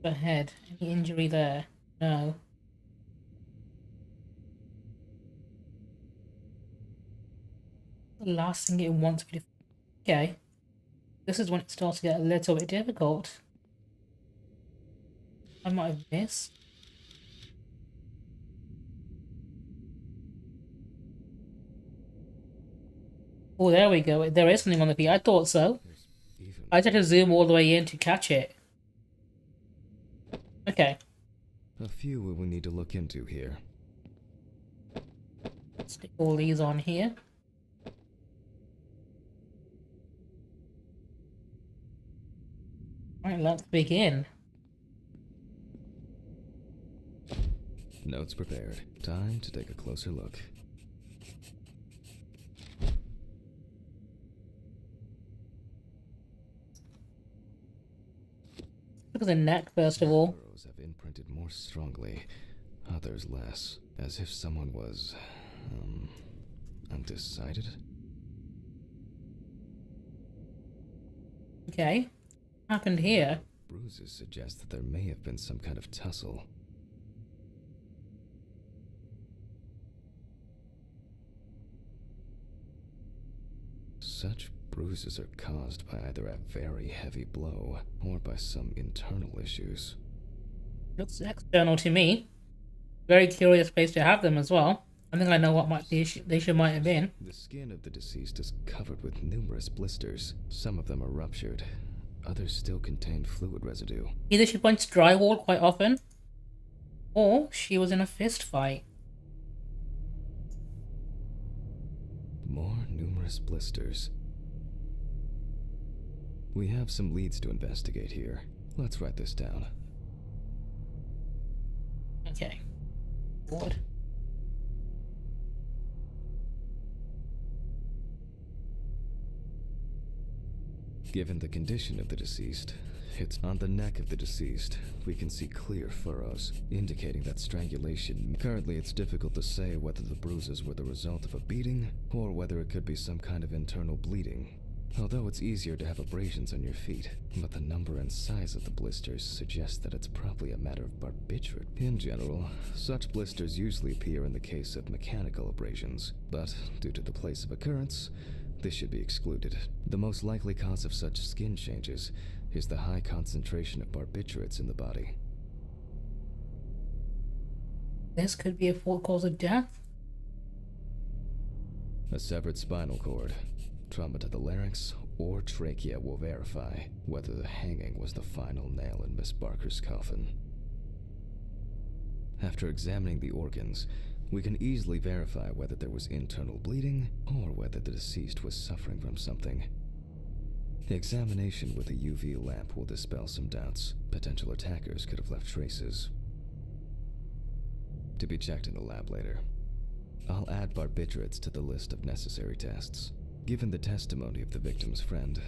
The head. Any injury there? No. The last thing it wants me to... Okay. This is when it starts to get a little bit difficult. I might have missed. Oh, there we go. There is something on the feet. I thought so. There's I just had to zoom all the way in to catch it. Okay. A few we will need to look into here. Stick all these on here. Alright, let's begin. Notes prepared. Time to take a closer look. Look at the neck, first of all. Arrows have imprinted more strongly, others less, as if someone was, undecided. Okay. What happened here? Bruises suggest that there may have been some kind of tussle. Such bruises are caused by either a very heavy blow or by some internal issues. Looks external to me. Very curious place to have them as well. I think I know what the issue might have been. The skin of the deceased is covered with numerous blisters. Some of them are ruptured. Others still contain fluid residue. Either she punches drywall quite often, or she was in a fist fight. More numerous blisters. We have some leads to investigate here. Let's write this down. Okay. Board. Given the condition of the deceased, it's on the neck of the deceased. We can see clear furrows, indicating that strangulation. Currently, it's difficult to say whether the bruises were the result of a beating, or whether it could be some kind of internal bleeding. Although it's easier to have abrasions on your feet, but the number and size of the blisters suggest that it's probably a matter of barbiturate. In general, such blisters usually appear in the case of mechanical abrasions, but due to the place of occurrence, this should be excluded. The most likely cause of such skin changes is the high concentration of barbiturates in the body. This could be a full cause of death. A severed spinal cord, trauma to the larynx, or trachea will verify whether the hanging was the final nail in Miss Barker's coffin. After examining the organs, we can easily verify whether there was internal bleeding or whether the deceased was suffering from something. The examination with a UV lamp will dispel some doubts. Potential attackers could have left traces. To be checked in the lab later. I'll add barbiturates to the list of necessary tests. Given the testimony of the victim's friend,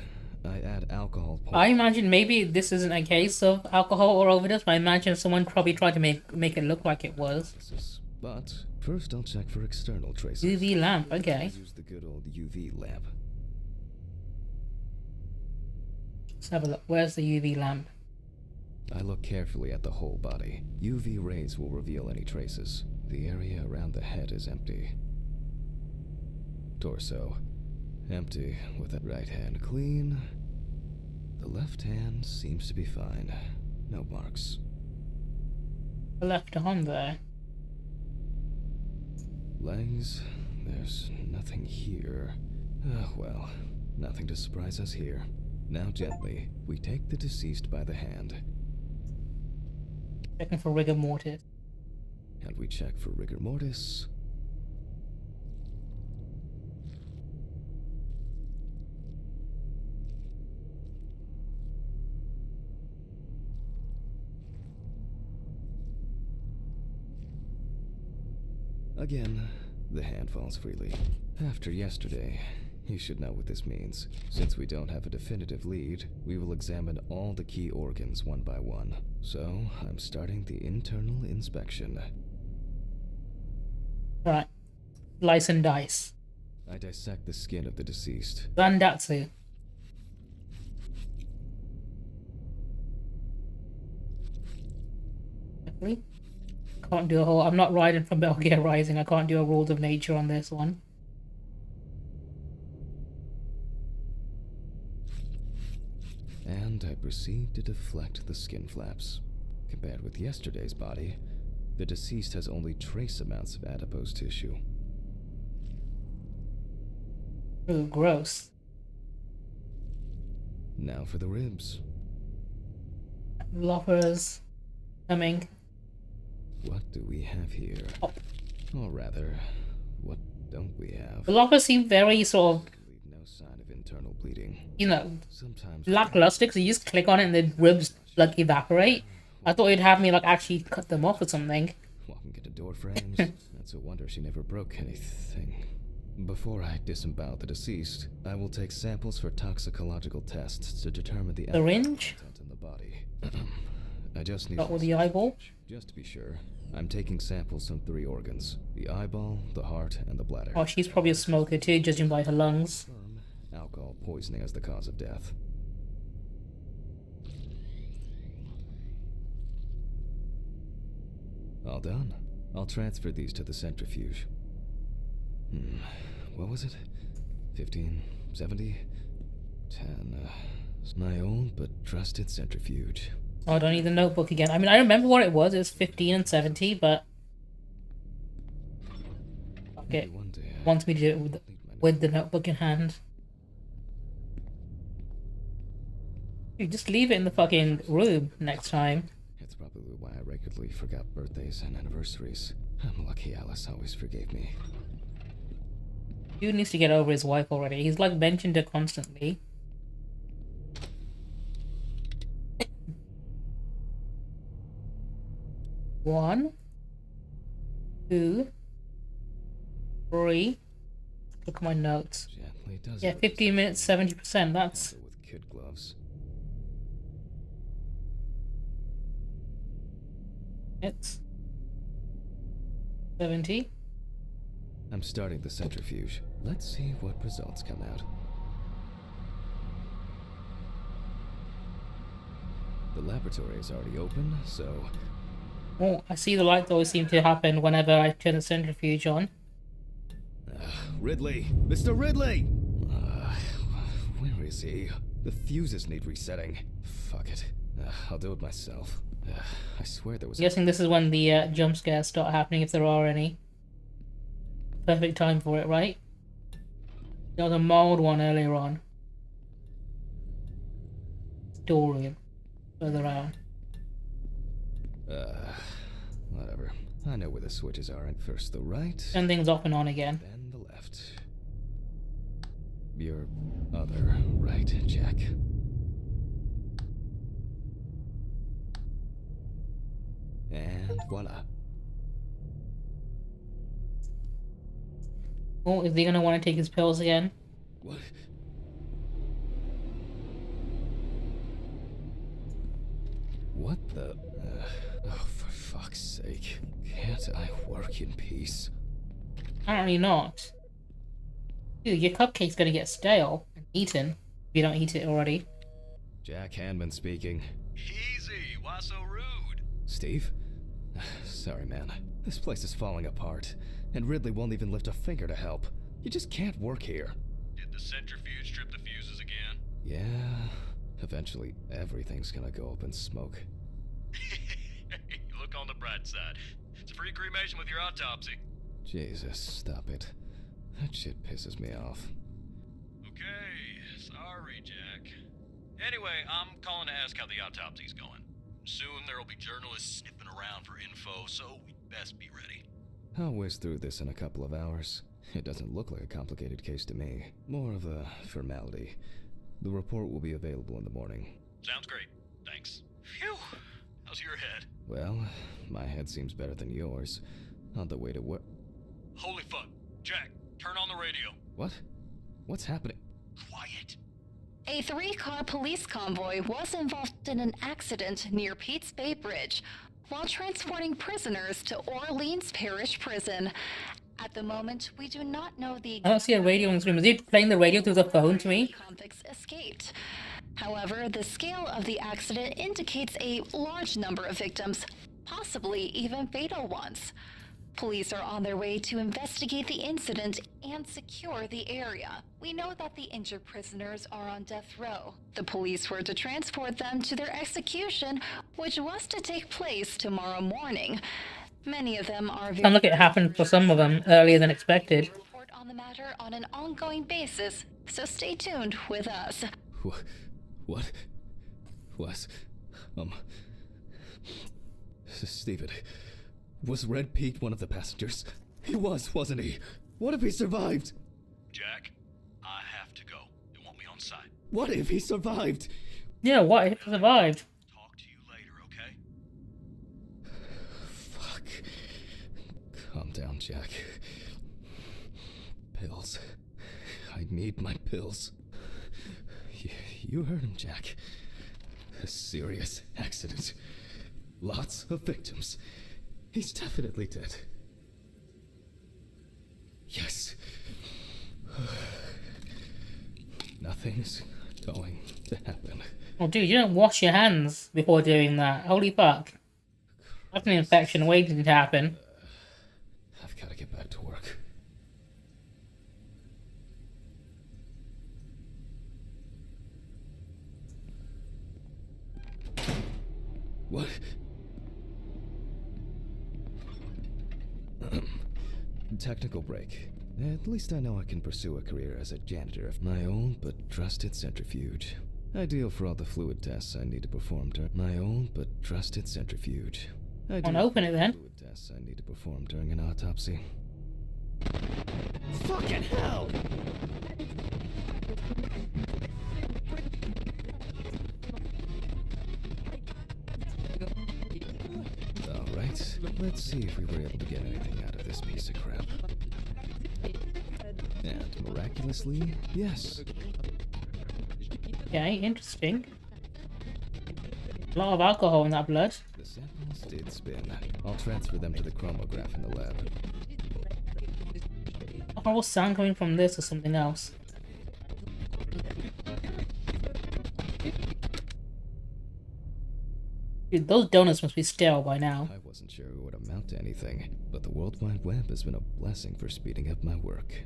I add alcohol. I imagine maybe this isn't a case of alcohol or overdose, but I imagine someone probably tried to make it look like it was. But first I'll check for external traces. UV lamp, okay. Use the good old UV lamp. Let's have a look. Where's the UV lamp? I look carefully at the whole body. UV rays will reveal any traces. The area around the head is empty. Torso. Empty, with the right hand clean. The left hand seems to be fine. No marks. The left arm there. Legs, there's nothing here. Well, nothing to surprise us here. Now gently, we take the deceased by the hand. Checking for rigor mortis. And we check for rigor mortis. Again, the hand falls freely. After yesterday, you should know what this means. Since we don't have a definitive lead, we will examine all the key organs one by one. So, I'm starting the internal inspection. Right. Slice and dice. I dissect the skin of the deceased. Zandatsu. Carefully. Can't do a whole. I'm not riding from Metal Gear Rising. I can't do a rules of nature on this one. And I proceed to deflect the skin flaps. Compared with yesterday's body, the deceased has only trace amounts of adipose tissue. Ooh, gross. Now for the ribs. Loppers coming. What do we have here? Oh. Or rather, what don't we have? The loppers seem very sort of, Leave no sign of internal bleeding. you know, Sometimes lackluster, because you just click on it and the ribs like evaporate. I thought it'd have me like actually cut them off or something. walking into door frames. That's a wonder she never broke anything. Before I disembowel the deceased, I will take samples for toxicological tests to determine the Syringe? content in the body. I just need Not with the eyeball. Just to be sure, I'm taking samples from 3 organs: the eyeball, the heart, and the bladder. Oh, she's probably a smoker too, judging by her lungs. Confirm alcohol poisoning as the cause of death. All done. I'll transfer these to the centrifuge. What was it? 15, 70, 10. It's my old but trusted centrifuge. Oh, I don't need the notebook again. I mean, I remember what it was. It was 15 and 70, but... Okay. Maybe one day I Wants me to do it need my with the notebook in hand. Dude, just leave it in the fucking room next time. It's probably why I regularly forgot birthdays and anniversaries. I'm lucky Alice always forgave me. Dude needs to get over his wife already. He's like mentioned her constantly. One, 2, 3. Look at my notes. Gently does Yeah, it. 15 minutes, 70%. That's Handle with kid gloves. it's 70. I'm starting the centrifuge. Let's see what results come out. The laboratory is already open, so Oh, I see the lights always seem to happen whenever I turn the centrifuge on. Ridley! Mr. Ridley! Where is he? The fuses need resetting. Fuck it. I'll do it myself. I swear there was I'm guessing this is when the jump scares start happening, if there are any. Perfect time for it, right? There was a mild one earlier on. Storeroom. Further out. Whatever. I know where the switches are. First the right, Turn things off and on again. then the left. Your other right, Jack. And voila. Oh, is he gonna want to take his pills again? What? What the? Oh, for fuck's sake. Can't I work in peace? Apparently not. Dude, your cupcake's gonna get stale and eaten if you don't eat it already. Jack Hanman speaking. Easy, why so rude? Steve? Sorry, man. This place is falling apart, and Ridley won't even lift a finger to help. You just can't work here. Did the centrifuge strip the fuses again? Yeah. Eventually, everything's gonna go up in smoke. Look on the bright side. It's a free cremation with your autopsy. Jesus, stop it. That shit pisses me off. Okay, sorry, Jack. Anyway, I'm calling to ask how the autopsy's going. Soon there'll be journalists sniffing around for info, so we'd best be ready. I'll whiz through this in a couple of hours. It doesn't look like a complicated case to me. More of a formality. The report will be available in the morning. Sounds great. Thanks. Phew. How's your head? Well, my head seems better than yours. On the way to work. Holy fuck. Jack, turn on the radio. What? What's happening? Quiet. A 3-car police convoy was involved in an accident near Pete's Bay Bridge while transporting prisoners to Orleans Parish Prison. At the moment, we do not know the I don't see a radio in this room. Is he playing the radio through the phone to me? convicts escaped. However, the scale of the accident indicates a large number of victims, possibly even fatal ones. Police are on their way to investigate the incident and secure the area. We know that the injured prisoners are on death row. The police were to transport them to their execution, which was to take place tomorrow morning. Many of them are Sounds like it happened for some of them earlier than expected. report on the matter on an ongoing basis, so stay tuned with us. What? Was... Stephen... Was Red Pete one of the passengers? He was, wasn't he? What if he survived? Jack, I have to go. They want me on site. What if he survived? Yeah, what if he survived? Talk to you later, okay? Fuck. Calm down, Jack. Pills. I need my pills. You heard him, Jack. A serious accident. Lots of victims. He's definitely dead. Yes. Nothing's going to happen. Oh, dude, you don't wash your hands before doing that. Holy fuck. That's an infection waiting to happen. I've got to get back to work. What? Technical break. At least I know I can pursue a career as a janitor of my own but trusted centrifuge. Ideal for all the fluid tests I need to perform during my own but trusted centrifuge. Wanna open it then? Fluid tests I need to perform during an autopsy. Fucking hell! Alright, let's see if we were able to get anything out of this piece of crap. And miraculously, yes. Okay, interesting. A lot of alcohol in that blood. The samples did spin. I'll transfer them to the chromograph in the lab. Oh, was sound coming from this or something else? Dude, those donuts must be stale by now. I wasn't sure it would amount to anything, but the World Wide Web has been a blessing for speeding up my work.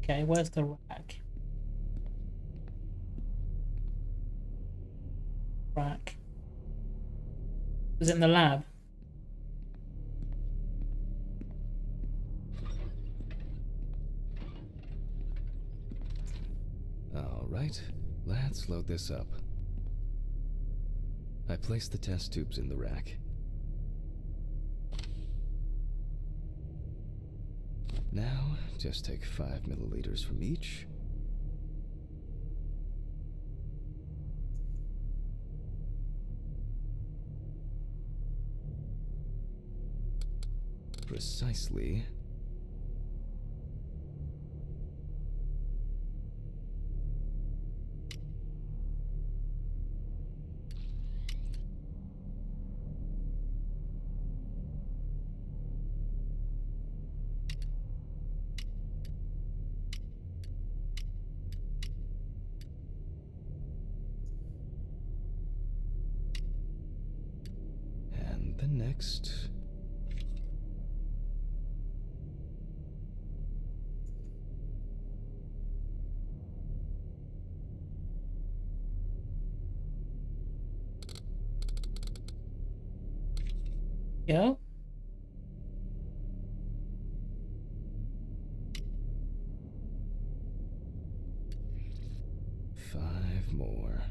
Okay, where's the rack? Rack. Is it in the lab? Alright, let's load this up. I placed the test tubes in the rack. Now, just take 5 milliliters from each. Precisely. And the next. Yeah. 5 more.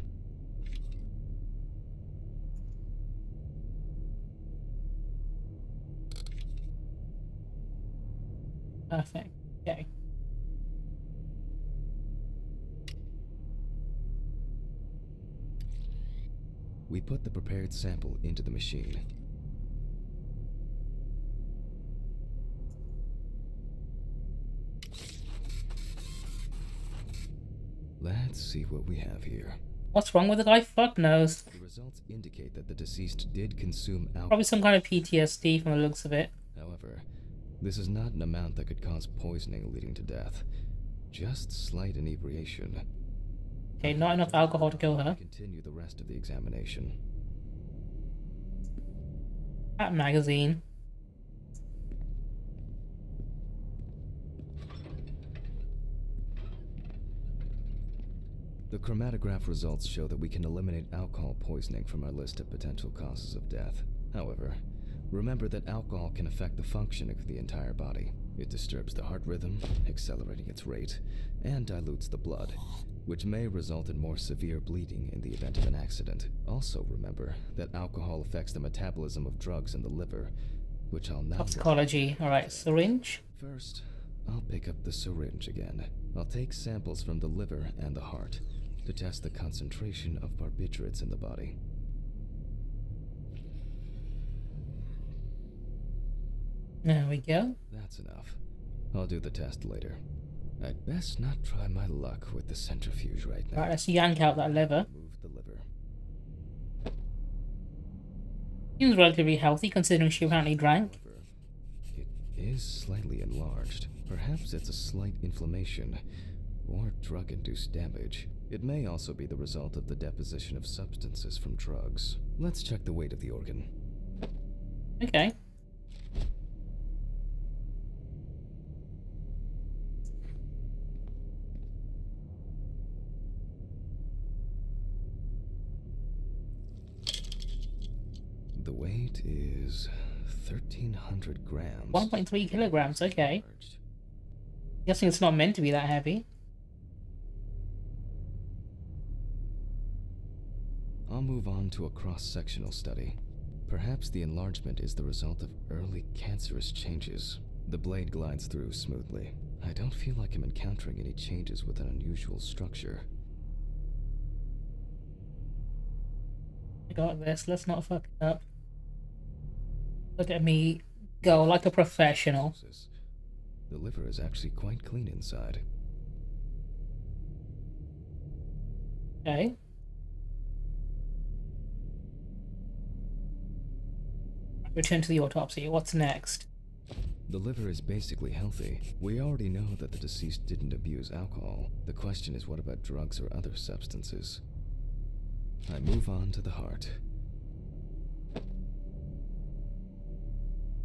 Perfect. Okay. We put the prepared sample into the machine. Let's see what we have here. What's wrong with the guy? Fuck knows. The results indicate that the deceased did consume alcohol. Probably some kind of PTSD from the looks of it. However, this is not an amount that could cause poisoning leading to death. Just slight inebriation. Okay, not enough alcohol to kill her. Continue the rest of the examination. That magazine. The chromatograph results show that we can eliminate alcohol poisoning from our list of potential causes of death. However, remember that alcohol can affect the function of the entire body. It disturbs the heart rhythm, accelerating its rate, and dilutes the blood, which may result in more severe bleeding in the event of an accident. Also remember that alcohol affects the metabolism of drugs in the liver, which I'll now... Toxicology. Alright, syringe. First, I'll pick up the syringe again. I'll take samples from the liver and the heart to test the concentration of barbiturates in the body. There we go. That's enough. I'll do the test later. I'd best not try my luck with the centrifuge right now. Alright, let's yank out that liver. Move the liver. Seems relatively healthy considering she apparently drank. It is slightly enlarged. Perhaps it's a slight inflammation or drug-induced damage. It may also be the result of the deposition of substances from drugs. Let's check the weight of the organ. Okay. The weight is 1,300 grams. 1.3 kilograms, okay. Guessing it's not meant to be that heavy. I'll move on to a cross-sectional study. Perhaps the enlargement is the result of early cancerous changes. The blade glides through smoothly. I don't feel like I'm encountering any changes with an unusual structure. I got this, let's not fuck it up. Look at me go like a professional. The liver is actually quite clean inside. Okay. Return to the autopsy. What's next? The liver is basically healthy. We already know that the deceased didn't abuse alcohol. The question is, what about drugs or other substances? I move on to the heart.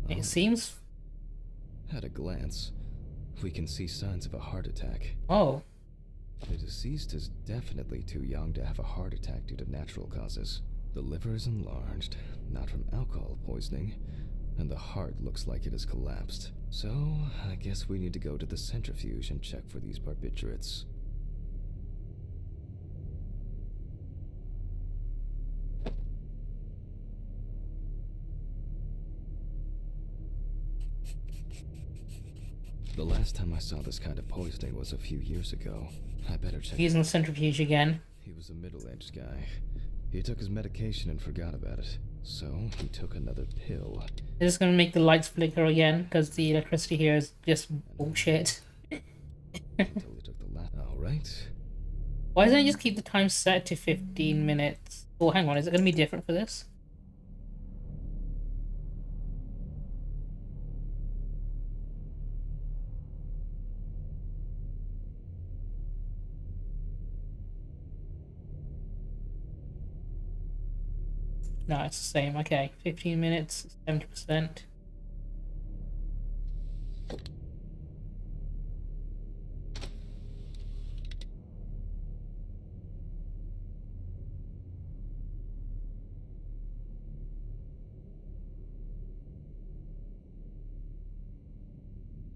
It seems... At a glance, we can see signs of a heart attack. Oh. The deceased is definitely too young to have a heart attack due to natural causes. The liver is enlarged, not from alcohol poisoning, and the heart looks like it has collapsed. So, I guess we need to go to the centrifuge and check for these barbiturates. The last time I saw this kind of poisoning was a few years ago. I better check. Using the centrifuge again. He was a middle-aged guy. He took his medication and forgot about it. So, he took another pill. They're just gonna make the lights flicker again, because the electricity here is just bullshit. Until he took the last. Alright. Why doesn't it just keep the time set to 15 minutes? Oh, hang on, is it gonna be different for this? No, it's the same. Okay, 15 minutes, 70%.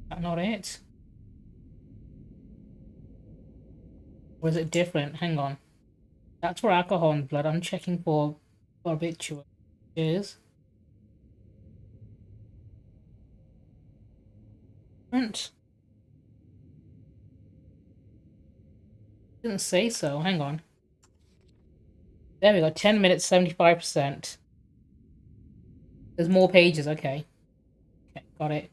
That not it? Or is it different? Hang on. That's for alcohol and blood. I'm checking for barbiturate. Is different. Didn't say so. Hang on. There we go. 10 minutes, 75%. There's more pages. Okay. Okay, got it.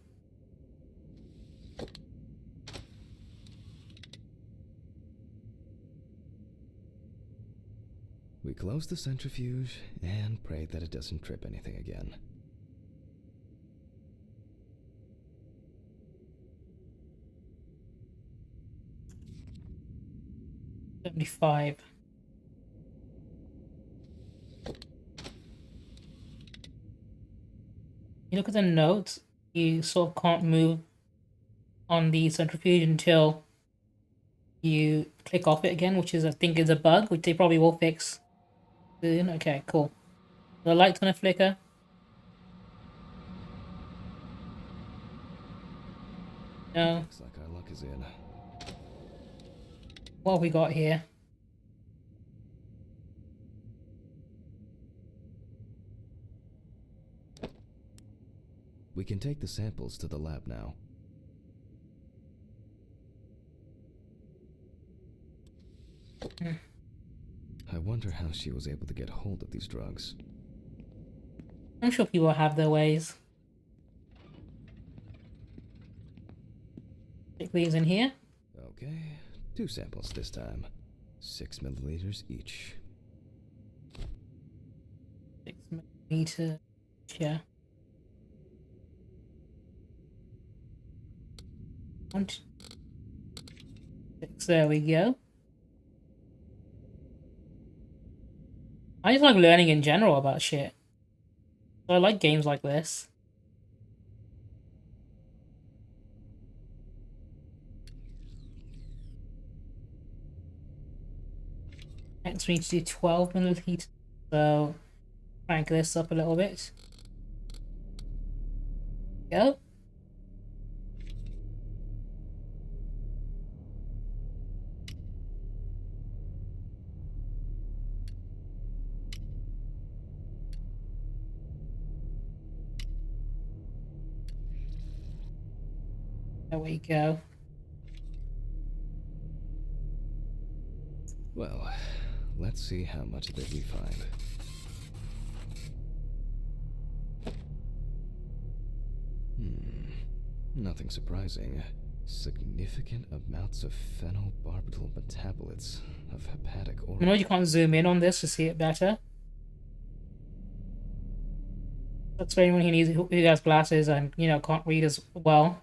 We close the centrifuge and pray that it doesn't trip anything again. $75. You look at the notes, you sort of can't move on the centrifuge until you click off it again, which is, I think, is a bug, which they probably will fix soon. Okay, cool. The light's gonna flicker. No. Looks like our luck is in. What have we got here? We can take the samples to the lab now. I wonder how she was able to get hold of these drugs. I'm sure people have their ways. Stick these in here. Okay, 2 samples this time. 6 milliliters each. 6 milliliters. Yeah. 1, 2, 6. There we go. I just like learning in general about shit. So I like games like this. Next we need to do 12 milliliters. So crank this up a little bit. Go. There we go. Well, let's see how much of it we find. Nothing surprising. Significant amounts of phenobarbital metabolites of hepatic You origin. know you can't zoom in on this to see it better. That's for anyone who has glasses and, you know, can't read as well.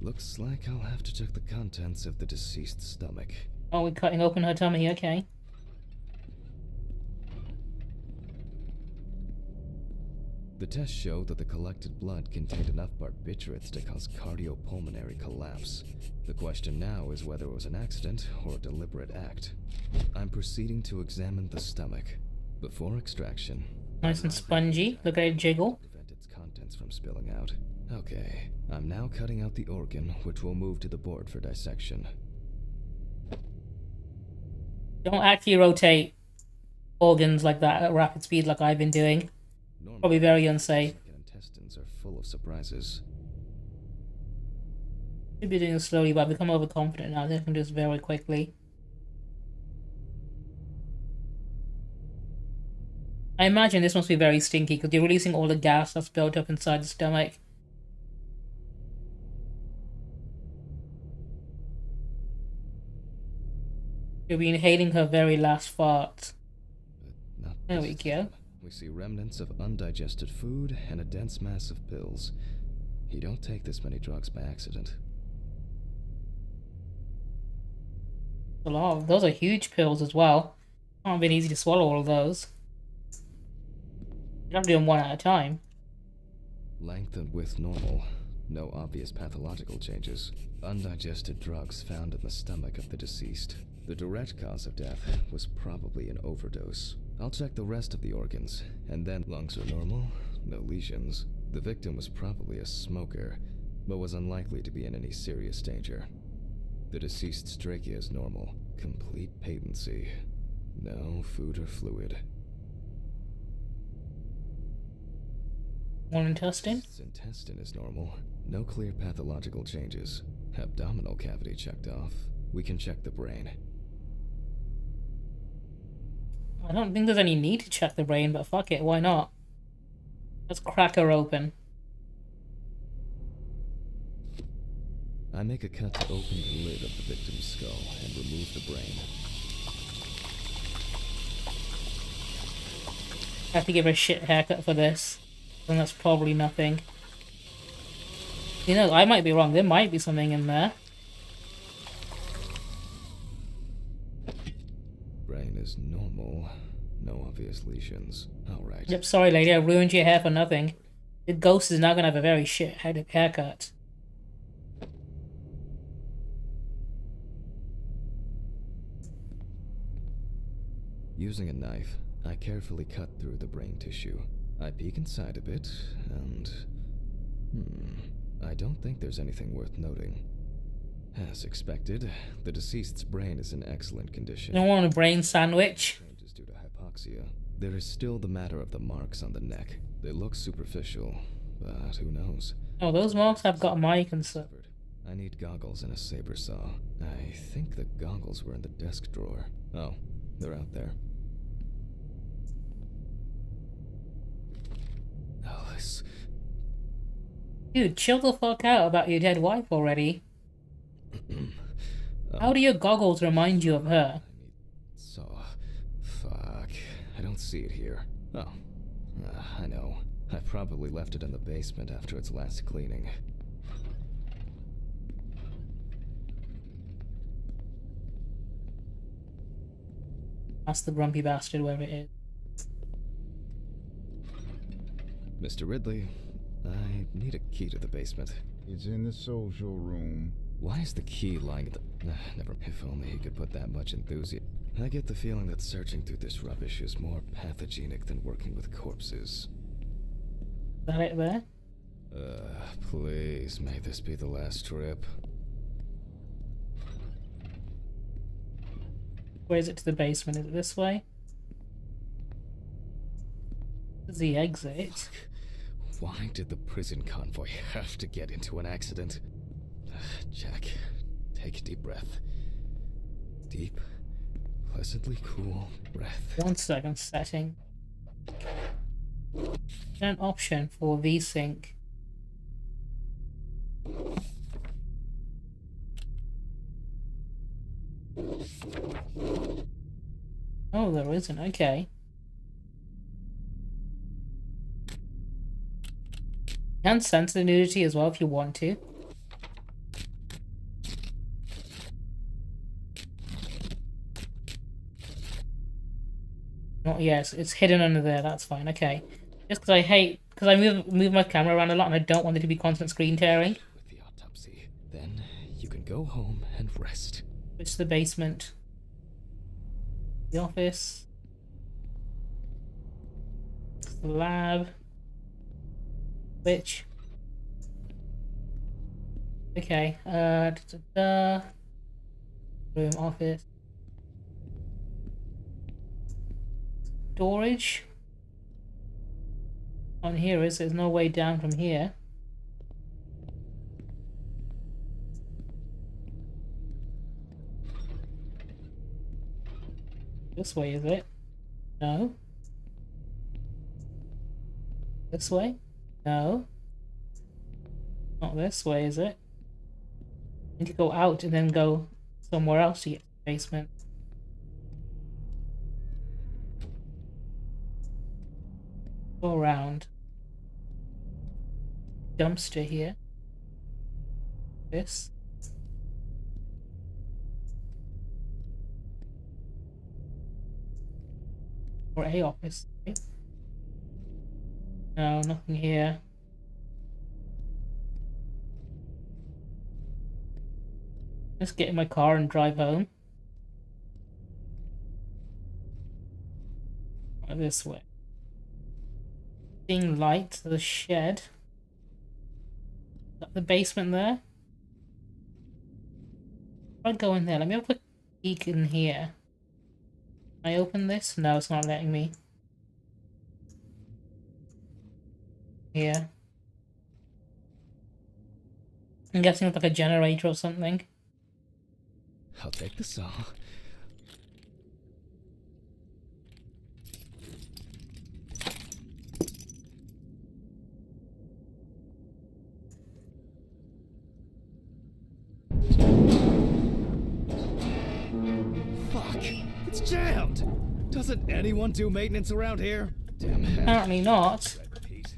Looks like I'll have to check the contents of the deceased's stomach. Oh, we're cutting open her tummy, okay. The tests showed that the collected blood contained enough barbiturates to cause cardiopulmonary collapse. The question now is whether it was an accident or a deliberate act. I'm proceeding to examine the stomach. Before extraction, Nice and spongy. Look at it jiggle. prevent its contents from spilling out. Okay, I'm now cutting out the organ, which will move to the board for dissection. Don't actually rotate organs like that at rapid speed like I've been doing. Normally, Probably very unsafe. the intestines are full of surprises. Should be doing it slowly, but I've become overconfident now. I think I can do this very quickly. I imagine this must be very stinky because you're releasing all the gas that's built up inside the stomach. You'll be inhaling her very last fart. But not There this we go. time. We see remnants of undigested food and a dense mass of pills. You don't take this many drugs by accident. A lot of those are huge pills as well. Can't have been easy to swallow all of those. You have to do them one at a time. Length and width normal. No obvious pathological changes. Undigested drugs found in the stomach of the deceased. The direct cause of death was probably an overdose. I'll check the rest of the organs, and then lungs are normal, no lesions. The victim was probably a smoker, but was unlikely to be in any serious danger. The deceased's trachea is normal. Complete patency. No food or fluid. One intestine. Its intestine is normal. No clear pathological changes. Abdominal cavity checked off. We can check the brain. I don't think there's any need to check the brain, but fuck it, why not? Let's crack her open. I make a cut to open the lid of the victim's skull and remove the brain. I have to give her a shit haircut for this. And that's probably nothing. You know, I might be wrong. There might be something in there. Brain is normal. No obvious lesions. Alright. Yep, sorry lady, I ruined your hair for nothing. The ghost is now gonna have a very shit haircut. Using a knife, I carefully cut through the brain tissue. I peek inside a bit, and... I don't think there's anything worth noting. As expected, the deceased's brain is in excellent condition. You don't want a brain sandwich. Changes due to hypoxia. There is still the matter of the marks on the neck. They look superficial, but who knows? Oh, those marks have got my concern. I need goggles and a saber saw. I think the goggles were in the desk drawer. Oh, they're out there. Alice. Dude, chill the fuck out about your dead wife already. How do your goggles remind you of her? Saw. Fuck. I don't see it here. Oh. I know. I probably left it in the basement after its last cleaning. That's the grumpy bastard, wherever it is. Mr. Ridley, I need a key to the basement. It's in the social room. Why is the key lying at the... never. If only he could put that much enthusiasm. I get the feeling that searching through this rubbish is more pathogenic than working with corpses. Is that it there? Please, may this be the last trip. Where is it to the basement? Is it this way? This is the exit. Why did the prison convoy have to get into an accident? Jack, take a deep breath. Deep, pleasantly cool breath. 1 second, setting. An option for VSync. Oh, there isn't. Okay. You can sense the nudity as well if you want to. Not yes, it's hidden under there. That's fine. Okay. Just because I move my camera around a lot and I don't want it to be constant screen tearing. With the autopsy, then you can go home and rest. It's the basement. The office. It's the lab. Which? Okay. Room, office. Storage. On here is there's no way down from here. This way, is it? No. This way? No. Not this way, is it? I need to go out and then go somewhere else to get to the basement. Go around. Dumpster here. This. Or a office. Right? No, nothing here. Let's get in my car and drive home. Or this way. Seeing light, the shed. Is that the basement there? I'll go in there. Let me have a quick peek in here. Can I open this? No, it's not letting me. Here. I'm guessing it's like a generator or something. I'll take the saw. Fuck! It's jammed! Doesn't anyone do maintenance around here? Damn it. Apparently not. I repeat.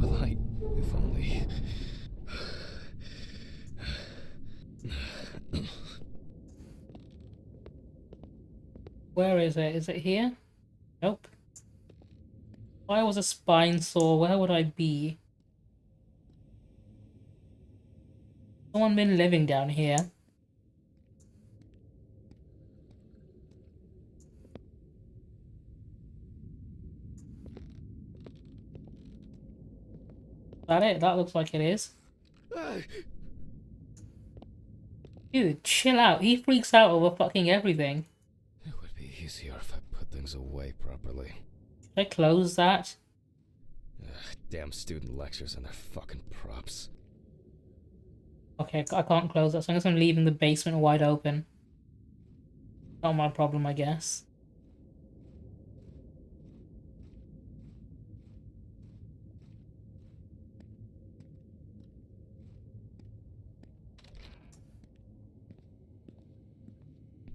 Will I... If only... Where is it? Is it here? Nope. If I was a spine saw, where would I be? Someone been living down here. that it? That looks like it is. Dude, chill out. He freaks out over fucking everything. It would be easier if I put things away properly. Should I close that? Ugh, damn student lectures and their fucking props. Okay, I can't close that, so I'm leaving the basement wide open. Not my problem, I guess.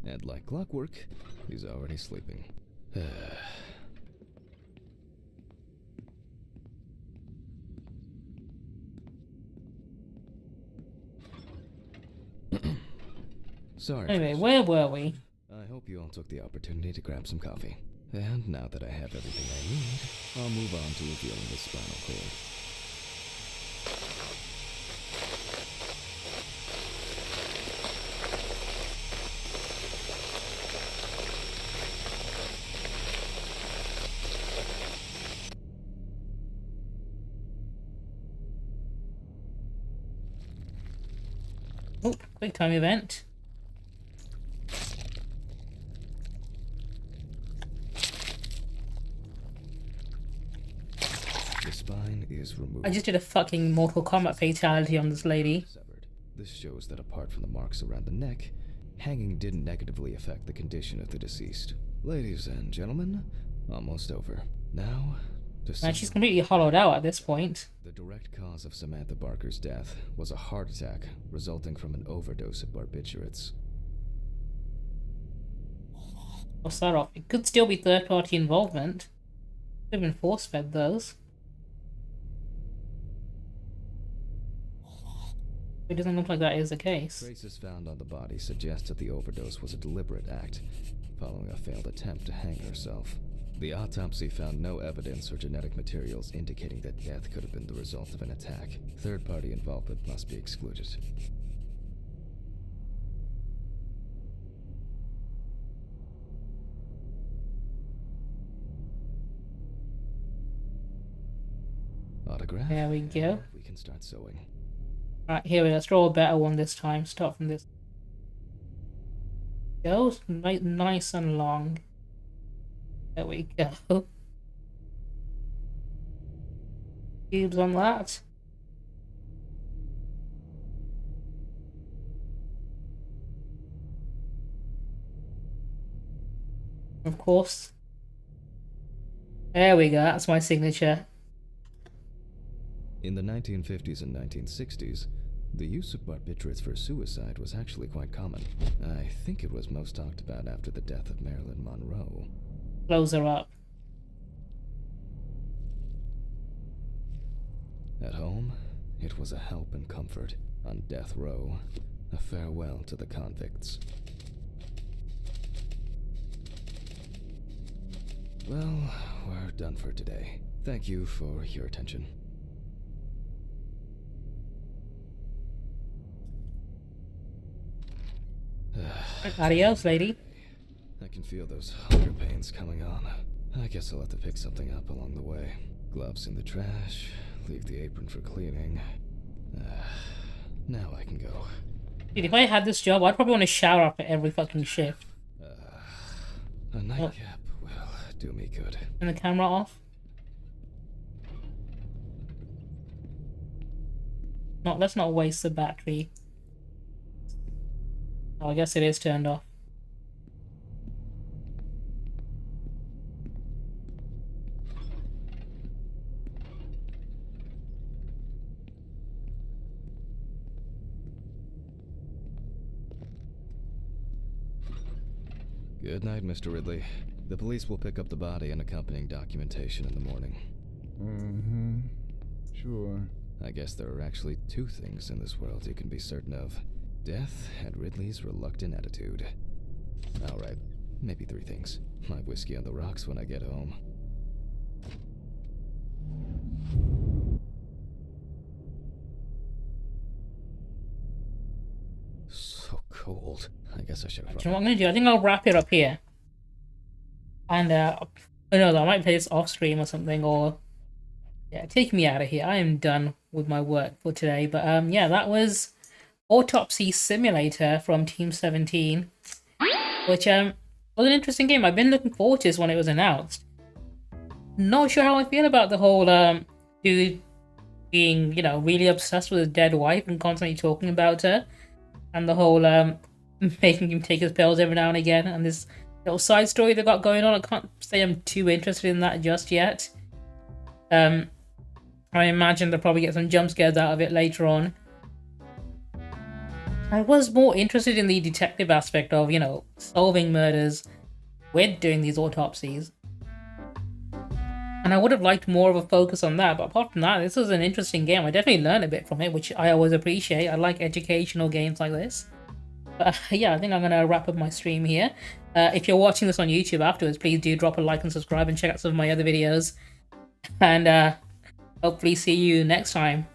And like clockwork, he's already sleeping. Sorry. Anyway, folks. where were we? I hope you all took the opportunity to grab some coffee. And now that I have everything I need, I'll move on to revealing the spinal cord. Oh, quick time event. The spine is removed. I just did a fucking Mortal Kombat fatality on this lady. Severed. This shows that apart from the marks around the neck, hanging didn't negatively affect the condition of the deceased. Ladies and gentlemen, almost over. Now, to Man, she's completely hollowed out at this point. The direct cause of Samantha Barker's death was a heart attack resulting from an overdose of barbiturates. What's that off? It could still be third-party involvement. Could have been force-fed those. It doesn't look like that is the case. Traces found on the body suggest that the overdose was a deliberate act, following a failed attempt to hang herself. The autopsy found no evidence or genetic materials indicating that death could have been the result of an attack. Third-party involvement must be excluded. Autograph. There we go. And we can start sewing. Right, here we go. Let's draw a better one this time. Start from this. Goes nice and long. There we go. Cubes on that. Of course. There we go. That's my signature. In the 1950s and 1960s, the use of barbiturates for suicide was actually quite common. I think it was most talked about after the death of Marilyn Monroe. Close her up. At home, it was a help and comfort. On death row, a farewell to the convicts. Well, we're done for today. Thank you for your attention. Adios, lady. I can feel those hunger pains coming on. I guess I'll have to pick something up along the way. Gloves in the trash, leave the apron for cleaning. Now I can go. Dude, if I had this job, I'd probably want to shower after every fucking shift. A nightcap will do me good. Turn the camera off. No, let's not waste the battery. Oh, I guess it is turned off. Good night, Mr. Ridley. The police will pick up the body and accompanying documentation in the morning. Sure. I guess there are actually two things in this world you can be certain of. Death and Ridley's reluctant attitude. Alright, maybe three things. My whiskey on the rocks when I get home. So cold. I guess I should have Do you know what I'm gonna do? I think I'll wrap it up here. And I know I might play this off stream or something, or yeah, take me out of here. I am done with my work for today. But yeah, that was Autopsy Simulator from Team 17, which was an interesting game. I've been looking forward to this when it was announced. Not sure how I feel about the whole dude being, you know, really obsessed with his dead wife and constantly talking about her, and the whole making him take his pills every now and again, and this little side story they got going on. I can't say I'm too interested in that just yet. I imagine they'll probably get some jump scares out of it later on. I was more interested in the detective aspect of, you know, solving murders with doing these autopsies. And I would have liked more of a focus on that, but apart from that, this was an interesting game. I definitely learned a bit from it, which I always appreciate. I like educational games like this. But yeah, I think I'm going to wrap up my stream here. If you're watching this on YouTube afterwards, please do drop a like and subscribe and check out some of my other videos. And hopefully see you next time.